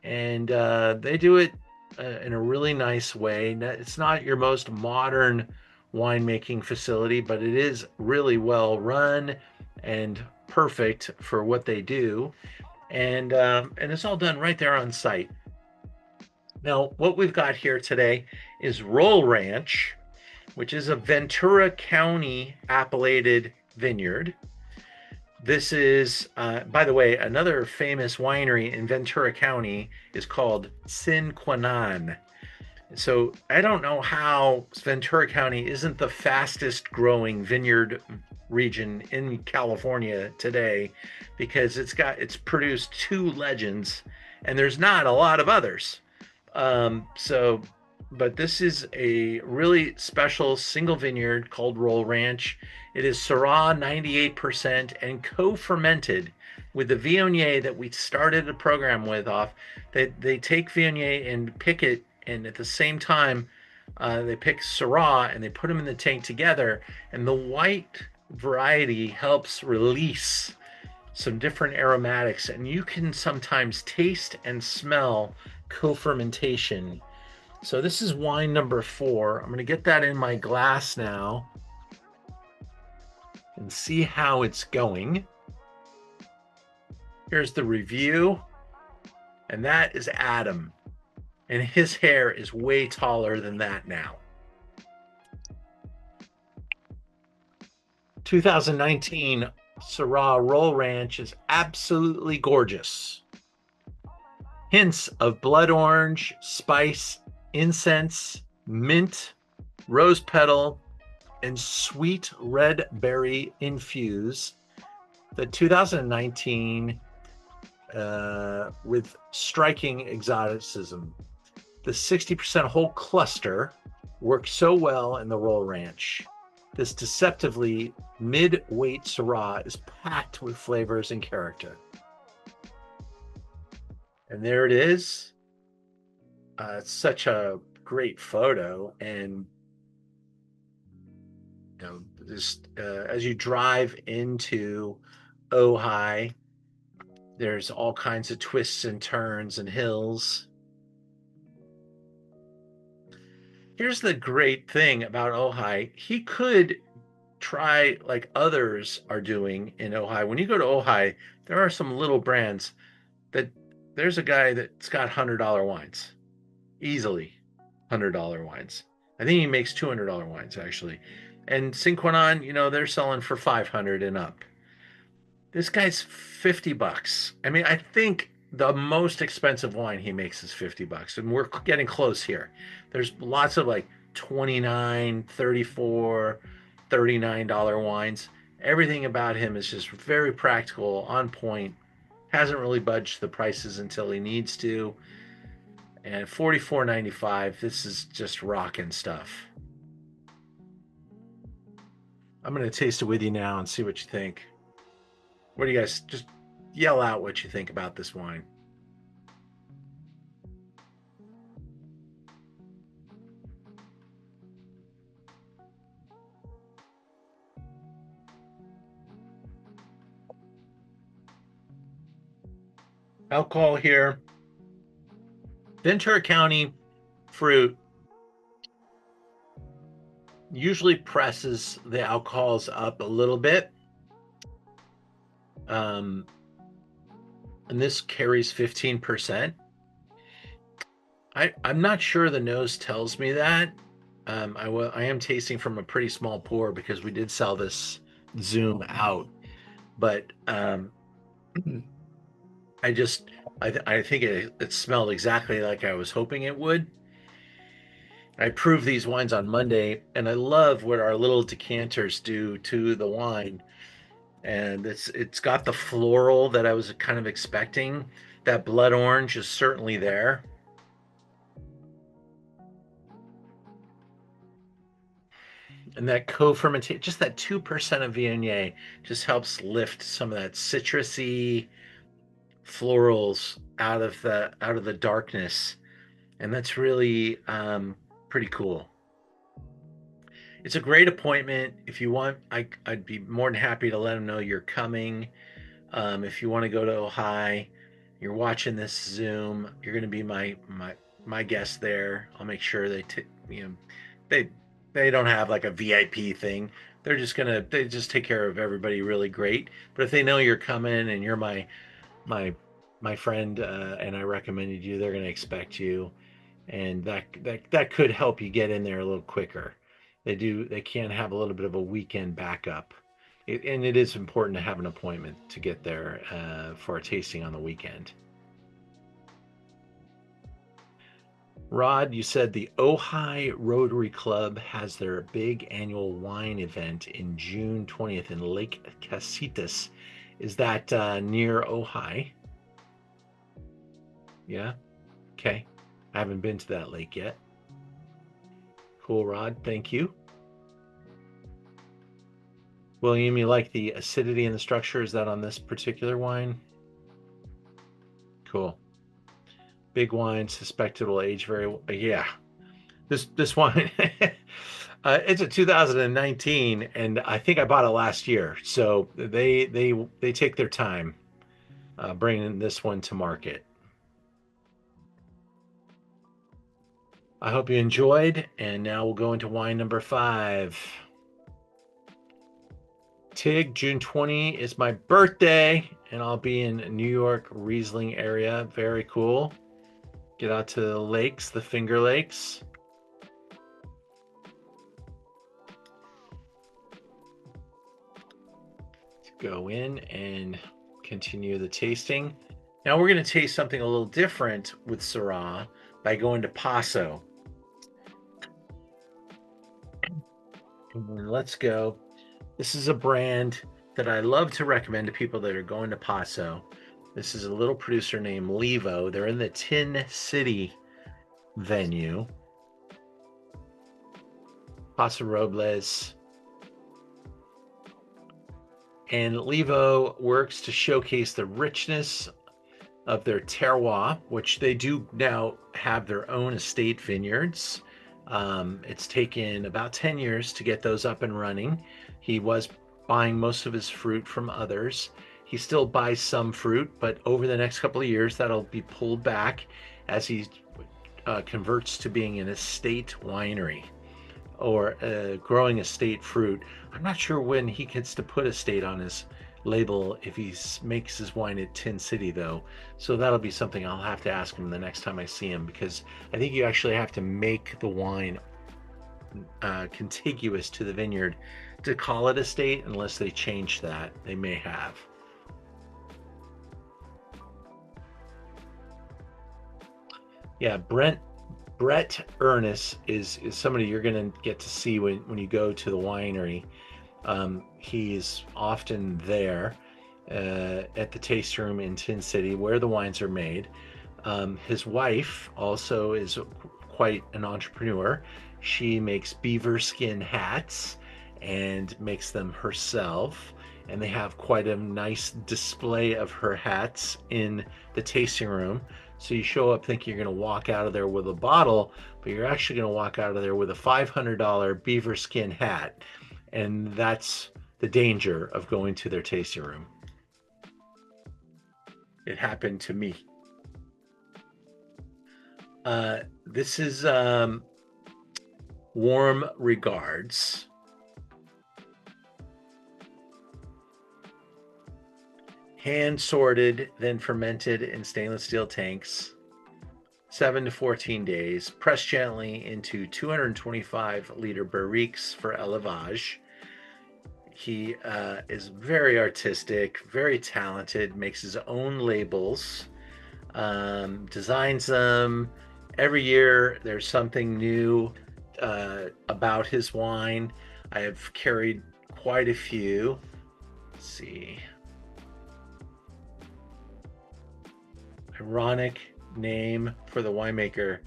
and they do it in a really nice way. It's not your most modern winemaking facility, but it is really well run and perfect for what they do, and it's all done right there on site. Now, what we've got here today is Roll Ranch, which is a Ventura County appellated vineyard. This is, by the way, another famous winery in Ventura County is called Quinquanan. So I don't know how Ventura County isn't the fastest growing vineyard region in California today, because it's produced two legends and there's not a lot of others. But this is a really special single vineyard called Roll Ranch. It is Syrah 98% and co-fermented with the Viognier that we started the program with off. They take Viognier and pick it, and at the same time, they pick Syrah and they put them in the tank together. And the white variety helps release some different aromatics, and you can sometimes taste and smell co-fermentation. So this is wine number 4. I'm going to get that in my glass now and see how it's going. Here's the review. And that is Adam. And his hair is way taller than that now. 2019 Syrah Roll Ranch is absolutely gorgeous. Hints of blood orange, spice, incense, mint, rose petal, and sweet red berry infuse. The 2019 with striking exoticism. The 60% whole cluster works so well in the Roll Ranch. This deceptively mid-weight Syrah is packed with flavors and character. And there it is. It's such a great photo, and just as you drive into Ojai, there's all kinds of twists and turns and hills. Here's the great thing about Ojai. He could try like others are doing in Ojai. When you go to Ojai, there are some little brands that there's a guy that's got $100 wines. Easily $100 wines. I think he makes $200 wines actually. And Quinquanan, they're selling for $500 and up. This guy's $50. I mean, I think the most expensive wine he makes is $50, and we're getting close here. There's lots of like $29, $34, $39 wines. Everything about him is just very practical, on point. Hasn't really budged the prices until he needs to. And $44.95, this is just rocking stuff. I'm going to taste it with you now and see what you think. What do you guys, just yell out what you think about this wine. alcohol here. Ventura County fruit usually presses the alcohols up a little bit. And this carries 15%. I'm not sure the nose tells me that. I am tasting from a pretty small pour because we did sell this Zoom out, but I think it smelled exactly like I was hoping it would. I proved these wines on Monday, and I love what our little decanters do to the wine. And it's got the floral that I was kind of expecting. That blood orange is certainly there. And that co-fermentation, just that 2% of Viognier just helps lift some of that citrusy florals out of the darkness. And that's really pretty cool. It's a great appointment. If you want, I'd be more than happy to let them know you're coming. If you want to go to Ojai, you're watching this Zoom, you're going to be my guest there. I'll make sure they don't have like a VIP thing. They just take care of everybody really great. But if they know you're coming and you're my friend and I recommended you, they're going to expect you, and that could help you get in there a little quicker. They can have a little bit of a weekend backup. And it is important to have an appointment to get there for a tasting on the weekend. Rod, you said the Ojai Rotary Club has their big annual wine event in June 20th in Lake Casitas. Is that near Ojai? Yeah? Okay. I haven't been to that lake yet. Cool, Rod. Thank you. William, you like the acidity and the structure? Is that on this particular wine? Cool. Big wine, suspected will age very well. Yeah. This wine, it's a 2019, and I think I bought it last year. So they take their time bringing this one to market. I hope you enjoyed, and now we'll go into wine number 5. Tig, June 20 is my birthday, and I'll be in New York, Riesling area. Very cool. Get out to the lakes, the Finger Lakes. Go in and continue the tasting. Now we're going to taste something a little different with Syrah by going to Paso. Let's go. This is a brand that I love to recommend to people that are going to Paso. This is a little producer named Levo. They're in the Tin City venue. Paso Robles. And Levo works to showcase the richness of their terroir, which they do now have their own estate vineyards. It's taken about 10 years to get those up and running. He was buying most of his fruit from others. He still buys some fruit, but over the next couple of years, that'll be pulled back as he converts to being an estate winery or growing estate fruit. I'm not sure when he gets to put estate on his label if he makes his wine at Tin City, though. So that'll be something I'll have to ask him the next time I see him, because I think you actually have to make the wine contiguous to the vineyard to call it estate, unless they change that. They may have. Yeah, Brett Ernest is somebody you're going to get to see when you go to the winery. He's often there at the taste room in Tin City where the wines are made. His wife also is quite an entrepreneur. She makes beaver skin hats and makes them herself. And they have quite a nice display of her hats in the tasting room. So you show up thinking you're going to walk out of there with a bottle, but you're actually going to walk out of there with a $500 beaver skin hat. And that's the danger of going to their tasting room. It happened to me. This is Warm Regards. Hand sorted, then fermented in stainless steel tanks. 7 to 14 days. Pressed gently into 225-liter barriques for élevage. He is very artistic, very talented, makes his own labels, designs them. Every year there's something new about his wine. I have carried quite a few. Let's see. Ironic name for the winemaker,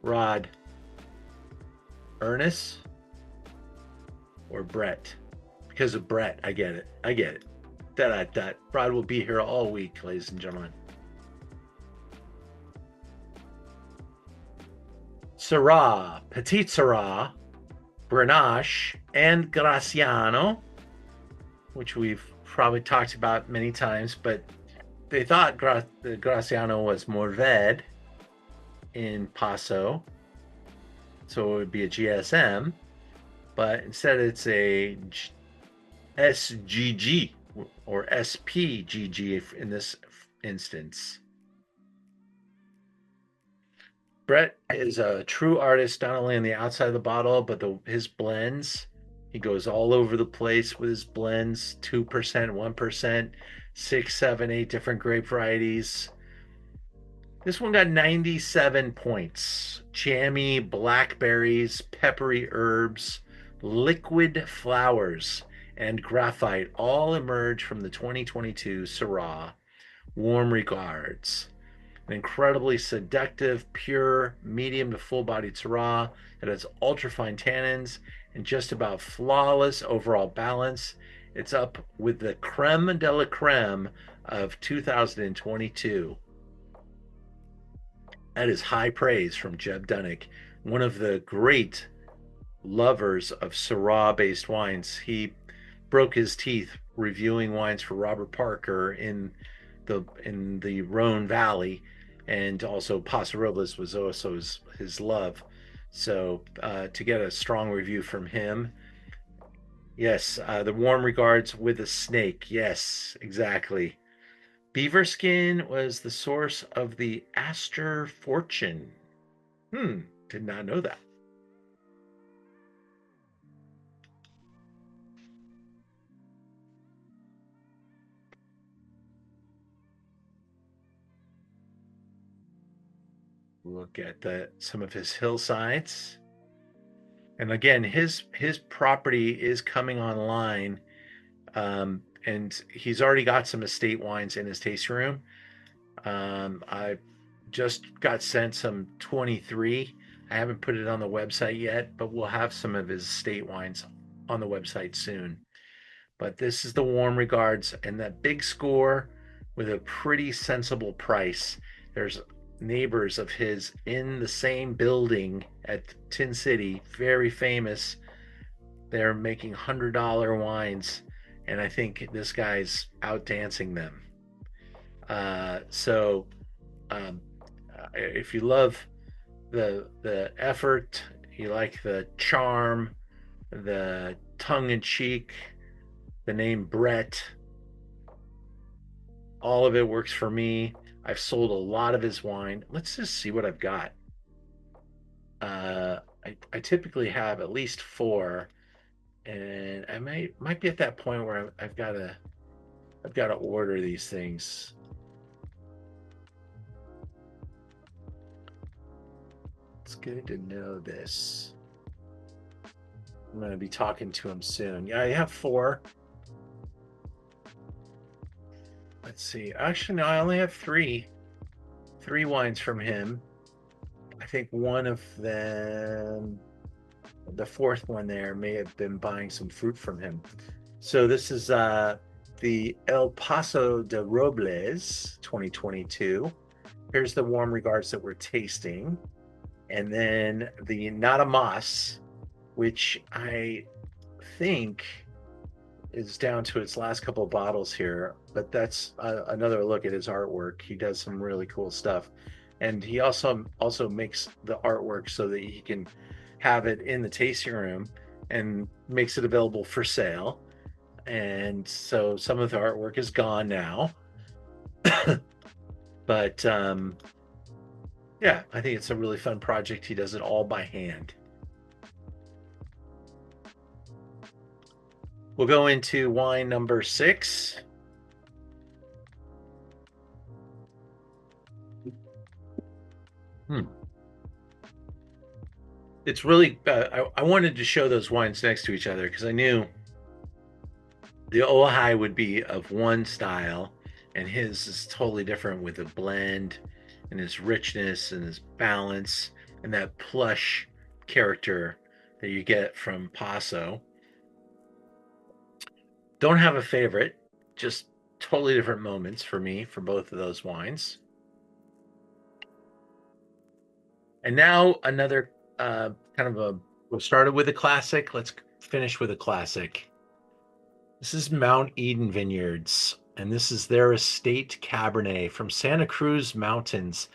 Rod. Ernest or Brett? Because of Brett, I get it. I get it. That Rod will be here all week, ladies and gentlemen. Syrah, Petit Syrah, Grenache, and Graciano, which we've probably talked about many times, but they thought the Graciano was Mourvèdre in Paso, so it would be a GSM, but instead it's a SGG or SPGG in this instance. Brett is a true artist, not only on the outside of the bottle, but his blends. He goes all over the place with his blends, 2%, 1%, 6, 7, 8 different grape varieties. This one got 97 points. Jammy blackberries, peppery herbs, liquid flowers, and graphite all emerge from the 2022 Syrah. Warm Regards. An incredibly seductive, pure, medium to full-bodied Syrah that has ultra-fine tannins and just about flawless overall balance. It's up with the creme de la creme of 2022. That is high praise from Jeb Dunnick, one of the great lovers of Syrah-based wines. He broke his teeth reviewing wines for Robert Parker in the Rhone Valley, and also Paso Robles was also his love. So to get a strong review from him. Yes, the Warm Regards with a snake. Yes, exactly. Beaver skin was the source of the Aster fortune. Did not know that. Look at some of his hillsides. And again, his property is coming online, and he's already got some estate wines in his tasting room. I just got sent some 23. I haven't put it on the website yet, but we'll have some of his estate wines on the website soon. But this is the Warm Regards, and that big score with a pretty sensible price. There's neighbors of his in the same building at Tin City, very famous. They're making $100 wines, and I think this guy's out dancing them. If you love the effort, you like the charm, the tongue-in-cheek, the name Brett, all of it works for me. I've sold a lot of his wine. Let's just see what I've got. I typically have at least 4, and I might be at that point where I've got to order these things. It's good to know this. I'm going to be talking to him soon. Yeah, I have 4. Let's see. Actually, no, I only have 3. 3 wines from him. I think one of them, the 4th one there, may have been buying some fruit from him. So this is the El Paso de Robles 2022. Here's the Warm Regards that we're tasting. And then the Nada Mas, which I think is down to its last couple of bottles here, but that's another look at his artwork. He does some really cool stuff, and he also makes the artwork so that he can have it in the tasting room and makes it available for sale. And so some of the artwork is gone now, but yeah, I think it's a really fun project. He does it all by hand. We'll go into wine number 6. It's really, I wanted to show those wines next to each other because I knew the Ojai would be of one style, and his is totally different with the blend and his richness and his balance and that plush character that you get from Paso. Don't have a favorite, just totally different moments for me for both of those wines. And now another we started with a classic. Let's finish with a classic. This is Mount Eden Vineyards, and this is their estate Cabernet from Santa Cruz Mountains,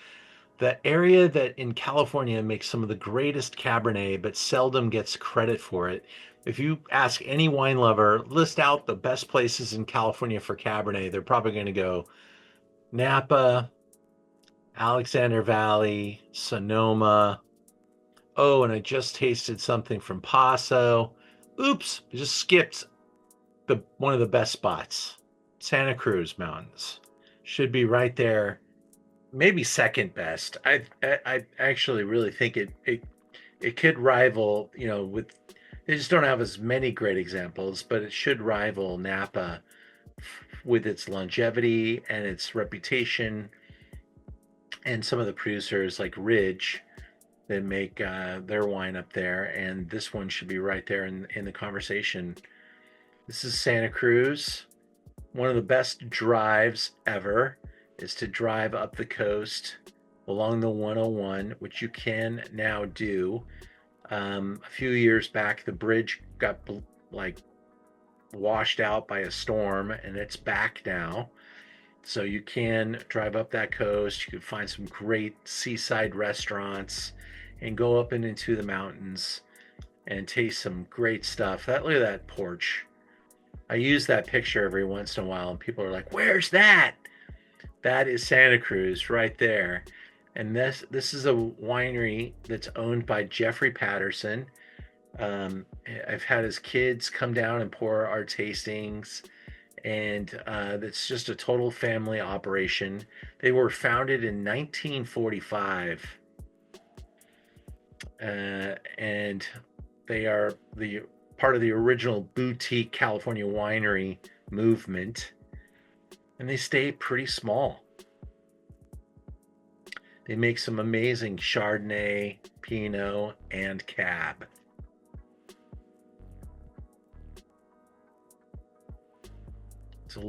the area that in California makes some of the greatest Cabernet, but seldom gets credit for it. If you ask any wine lover, list out the best places in California for Cabernet, they're probably going to go Napa, Alexander Valley, Sonoma. Oh, and I just tasted something from Paso. Oops, I just skipped one of the best spots. Santa Cruz Mountains should be right there, maybe second best. I actually really think it could rival, with, they just don't have as many great examples, but it should rival Napa with its longevity and its reputation, and some of the producers like Ridge that make their wine up there, and this one should be right there in the conversation. This is Santa Cruz. One of the best drives ever is to drive up the coast along the 101, which you can now do. A few years back, the bridge got washed out by a storm, and it's back now. So you can drive up that coast. You can find some great seaside restaurants and go up and into the mountains and taste some great stuff. Look at that porch. I use that picture every once in a while, and people are like, "Where's that?" That is Santa Cruz right there. And this is a winery that's owned by Jeffrey Patterson. I've had his kids come down and pour our tastings, and it's just a total family operation. They were founded in 1945, and they are the part of the original boutique California winery movement, and they stay pretty small. They make some amazing Chardonnay, Pinot, and Cab. So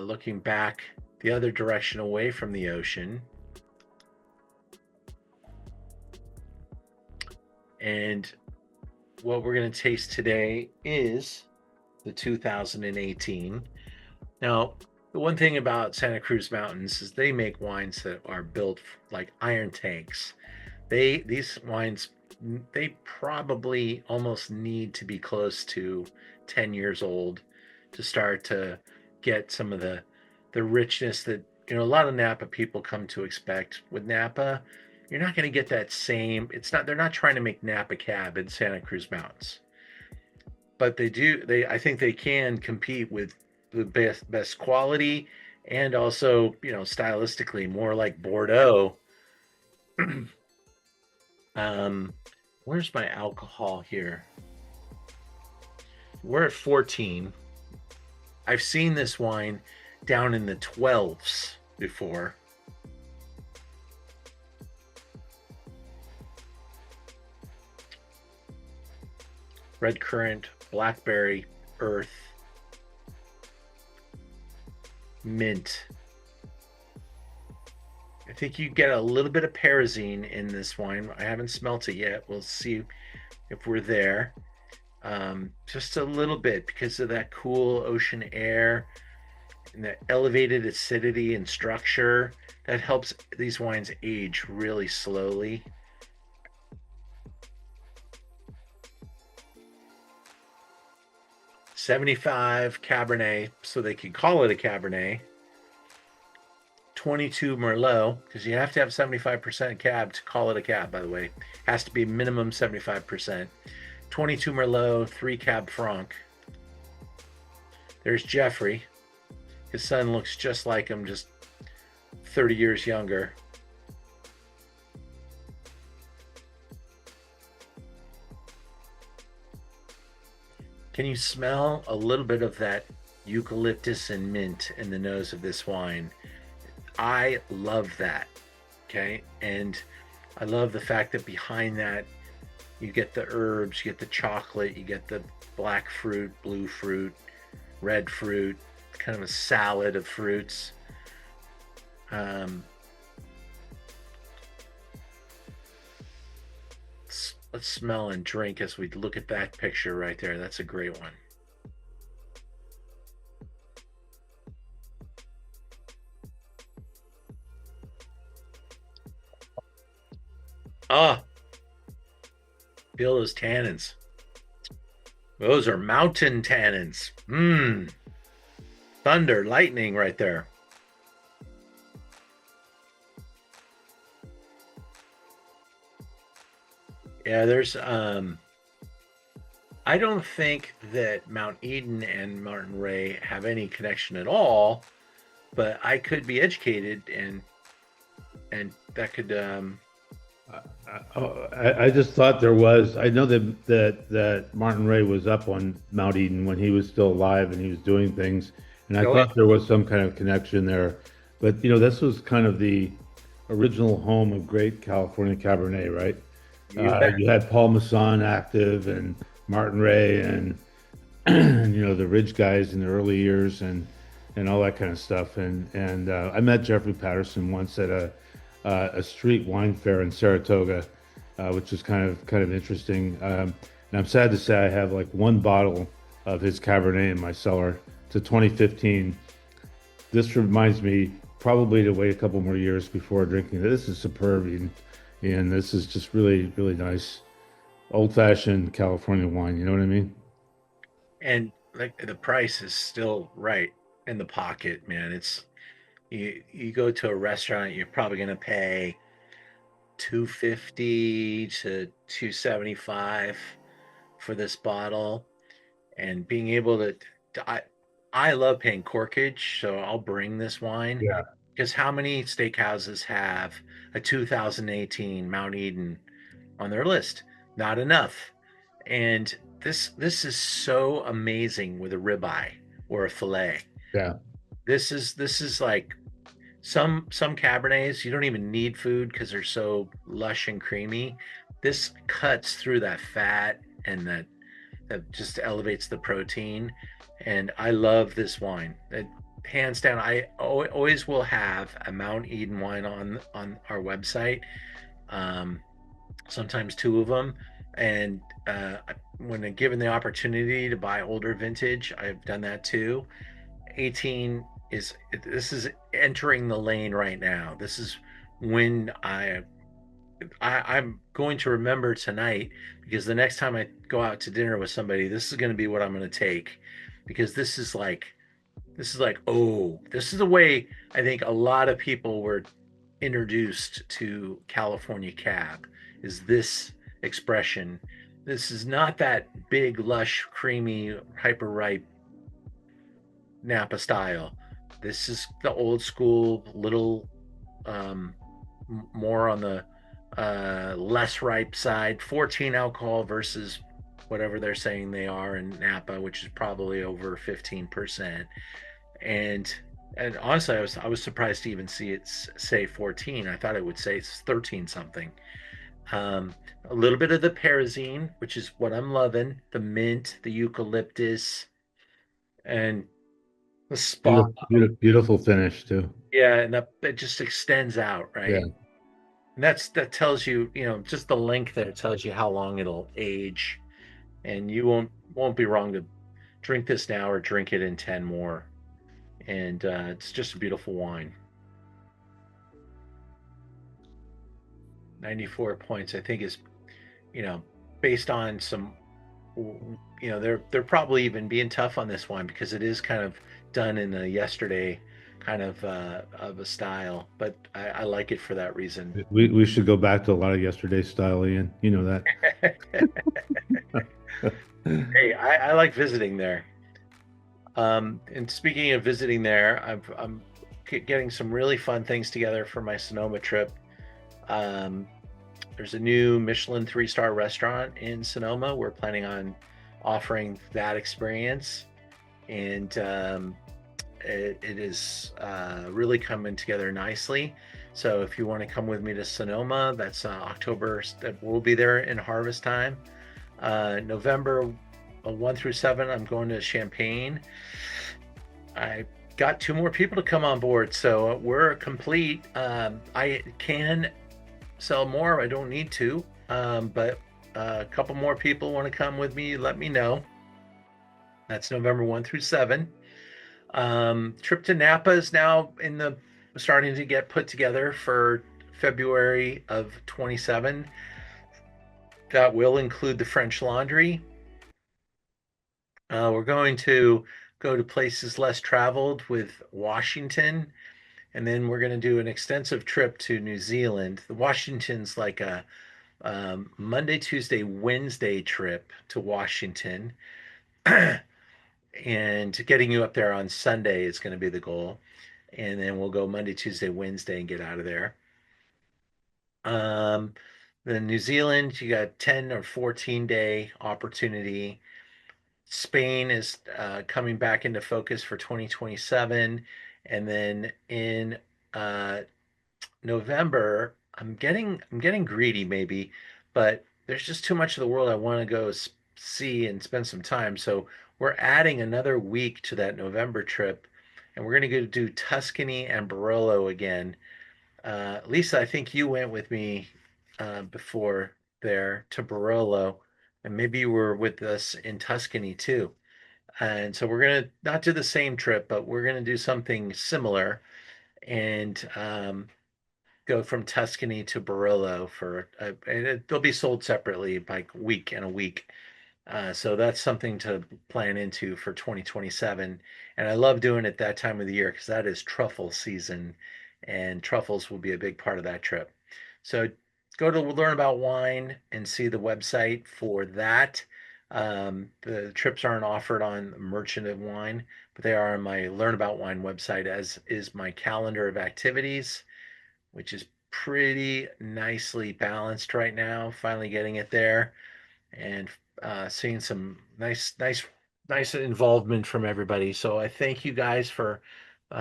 looking back the other direction away from the ocean, and what we're going to taste today is the 2018. Now, the one thing about Santa Cruz Mountains is they make wines that are built like iron tanks. These wines, they probably almost need to be close to 10 years old to start to get some of the richness that a lot of Napa people come to expect. With Napa, you're not going to get that same. They're not trying to make Napa Cab in Santa Cruz Mountains, but I think they can compete with the best quality, and also stylistically more like Bordeaux. Where's my alcohol here? We're at 14. I've seen this wine down in the 12s before. Red currant, blackberry, earth, mint. I think you get a little bit of pyrazine in this wine. I haven't smelt it yet. We'll see if we're there. just a little bit because of that cool ocean air and the elevated acidity and structure that helps these wines age really slowly. $75 Cabernet, so they can call it a Cabernet. 22 Merlot, because you have to have 75% cab to call it a cab, by the way. Has to be minimum 75%. 22 Merlot, 3 Cab Franc. There's Jeffrey. His son looks just like him, just 30 years younger. Can you smell a little bit of that eucalyptus and mint in the nose of this wine? I love that, okay? And I love the fact that behind that, you get the herbs, you get the chocolate, you get the black fruit, blue fruit, red fruit, kind of a salad of fruits. Let's smell and drink as we look at that picture right there. That's a great one. Ah, feel those tannins. Those are mountain tannins. Thunder, lightning right there. Yeah, there's I don't think that Mount Eden and Martin Ray have any connection at all, but I could be educated and that could I just thought there was. I know that Martin Ray was up on Mount Eden when he was still alive and he was doing things, and I thought there was some kind of connection there. But this was kind of the original home of great California Cabernet, right? You had Paul Masson active and Martin Ray and the Ridge guys in the early years and all that kind of stuff. And I met Jeffrey Patterson once at a street wine fair in Saratoga, which was kind of interesting. And I'm sad to say I have like one bottle of his Cabernet in my cellar. It's a 2015. This reminds me probably to wait a couple more years before drinking it. This is superb, and this is just really, really nice, old-fashioned California wine. You know what I mean? And like the price is still right in the pocket, man. It's you go to a restaurant, you're probably going to pay $250 to $275 for this bottle, and being able to I love paying corkage, so I'll bring this wine. Yeah. Because how many steakhouses have a 2018 Mount Eden on their list? Not enough. And this is so amazing with a ribeye or a fillet. Yeah. This is like some Cabernets, you don't even need food because they're so lush and creamy. This cuts through that fat and that just elevates the protein. And I love this wine. Hands down, I always will have a Mount Eden wine on our website. Sometimes two of them. And when given the opportunity to buy older vintage, I've done that too. 18 this is entering the lane right now. This is when I'm going to remember tonight, because the next time I go out to dinner with somebody, this is going to be what I'm going to take, because this is the way I think a lot of people were introduced to California Cab, is this expression. This is not that big, lush, creamy, hyper ripe Napa style. This is the old school, little more on the less ripe side, 14 alcohol versus whatever they're saying they are in Napa, which is probably over 15%. And honestly, I was surprised to even see it say 14. I thought it would say it's 13 something. A little bit of the Parazine, which is what I'm loving, the mint, the eucalyptus, and the spot. Beautiful finish too. Yeah, and it just extends out, right? Yeah. And that tells you, just the length there tells you how long it'll age. and you won't be wrong to drink this now or drink it in 10 more. And it's just a beautiful wine. 94 points, I think, is, you know, based on some, you know, they're probably even being tough on this wine because it is kind of done in a yesterday kind of a style, but I like it for that reason. We should go back to a lot of yesterday's style, Ian. You know that. Hey, I like visiting there. And speaking of visiting there, I'm getting some really fun things together for my Sonoma trip. Um, there's a new Michelin 3-star restaurant in Sonoma. We're planning on offering that experience, and it is really coming together nicely. So if you want to come with me to Sonoma, that's October. We'll be there in harvest time. November 1 through 7, I'm going to Champaign. I got 2 more people to come on board, so we're complete. I can sell more. I don't need to, but a couple more people want to come with me. Let me know. That's November 1 through 7. Trip to Napa is now starting to get put together for February of 27. That will include the French Laundry. We're going to go to places less traveled with Washington, and then we're going to do an extensive trip to New Zealand. The Washington's like a Monday, Tuesday, Wednesday trip to Washington, and getting you up there on Sunday is going to be the goal. And then we'll go Monday, Tuesday, Wednesday and get out of there. Then New Zealand, you got 10 or 14-day opportunity. Spain is coming back into focus for 2027. And then in November, I'm getting greedy maybe, but there's just too much of the world I want to go see and spend some time. So we're adding another week to that November trip, and we're going to go do Tuscany and Barolo again. Lisa, I think you went with me before there to Barolo, and maybe you were with us in Tuscany too. And so we're going to not do the same trip, but we're going to do something similar and go from Tuscany to Barolo and they'll be sold separately by week and a week. So that's something to plan into for 2027. And I love doing it that time of the year because that is truffle season, and truffles will be a big part of that trip. So go to Learn About Wine and see the website for that. The trips aren't offered on Merchant of Wine, but they are on my Learn About Wine website, as is my calendar of activities, which is pretty nicely balanced right now. Finally getting it there, and seeing some nice involvement from everybody. So I thank you guys for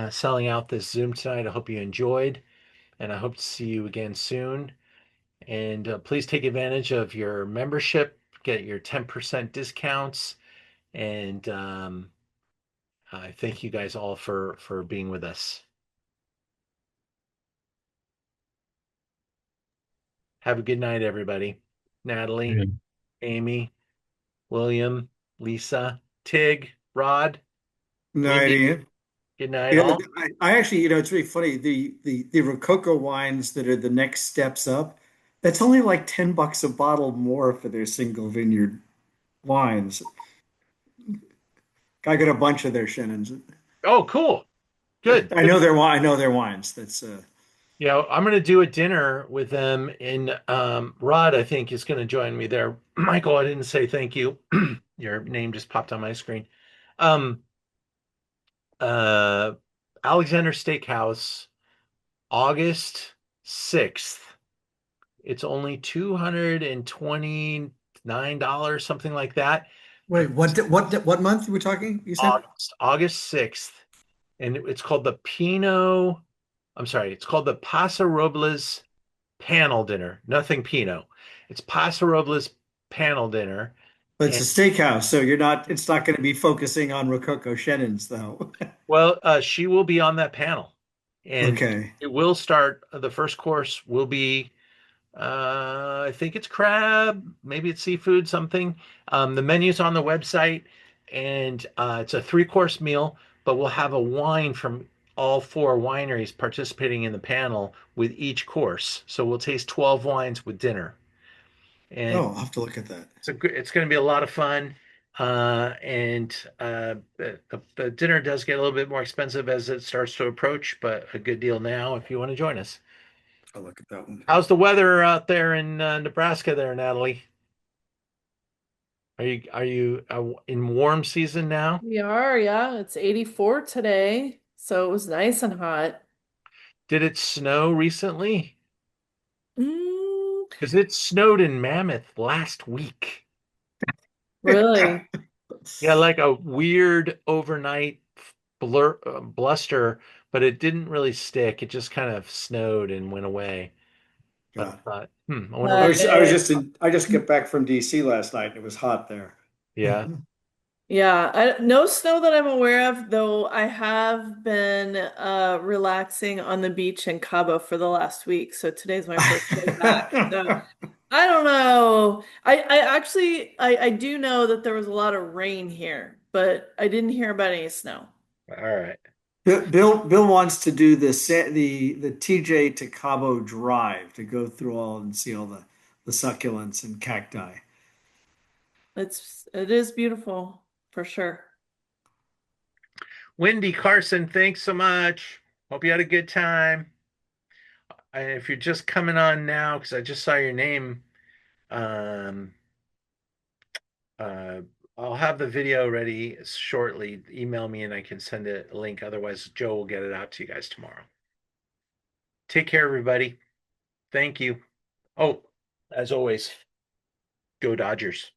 selling out this Zoom tonight. I hope you enjoyed, and I hope to see you again soon. And please take advantage of your membership, get your 10% discounts, and I thank you guys all for being with us. Have a good night, everybody. Natalie, Yeah. Amy, William, Lisa, Tig, Rod, Night, Mindy. Ian. Good night, You know, all. I actually, it's really funny. The Rococo wines that are the next steps up, that's only like $10 a bottle more for their single vineyard wines. I got a bunch of their Chenins. Oh, cool. Good. I know their wines. That's Yeah, I'm going to do a dinner with them, and Rod, I think, is going to join me there. Michael, I didn't say thank you. Your name just popped on my screen. Um, uh, Alexander Steakhouse, August 6th. It's only $229, something like that. wait, what month are we talking? You said? August 6th. And it's called the Pinot. I'm sorry, it's called the Paso Robles panel dinner. Nothing Pinot. It's Paso Robles panel dinner. But it's a steakhouse, so it's not going to be focusing on Rococo Chenins though. Well, she will be on that panel, and Okay. it will start. The first course will be I think it's crab, maybe it's seafood, something. The menu's on the website, and it's a three-course meal, but we'll have a wine from all four wineries participating in the panel with each course. So we'll taste 12 wines with dinner. And Oh, I'll have to look at that. it's going to be a lot of fun. And the dinner does get a little bit more expensive as it starts to approach, but a good deal now if you want to join us. I'll look at that one. How's the weather out there in Nebraska there, Natalie? Are you in warm season now? We are, yeah. It's 84 today, so it was nice and hot. Did it snow recently? Mm, Because it snowed in Mammoth last week. really? Yeah, like a weird overnight bluster, but it didn't really stick. It just kind of snowed and went away. But I God. thought, I wonder Uh, what. I just got back from DC last night and it was hot there. Yeah. Yeah, no snow that I'm aware of, though I have been relaxing on the beach in Cabo for the last week. So today's my first day back. So I don't know. I actually I do know that there was a lot of rain here, but I didn't hear about any snow. All right. Bill wants to do the TJ to Cabo Drive to go through all and see all the succulents and cacti. It is beautiful for sure. Wendy Carson, thanks so much. Hope you had a good time. And if you're just coming on now, because I just saw your name, um, uh, I'll have the video ready shortly. Email me and I can send a link. Otherwise, Joe will get it out to you guys tomorrow. Take care, everybody. Thank you. Oh, as always, go Dodgers.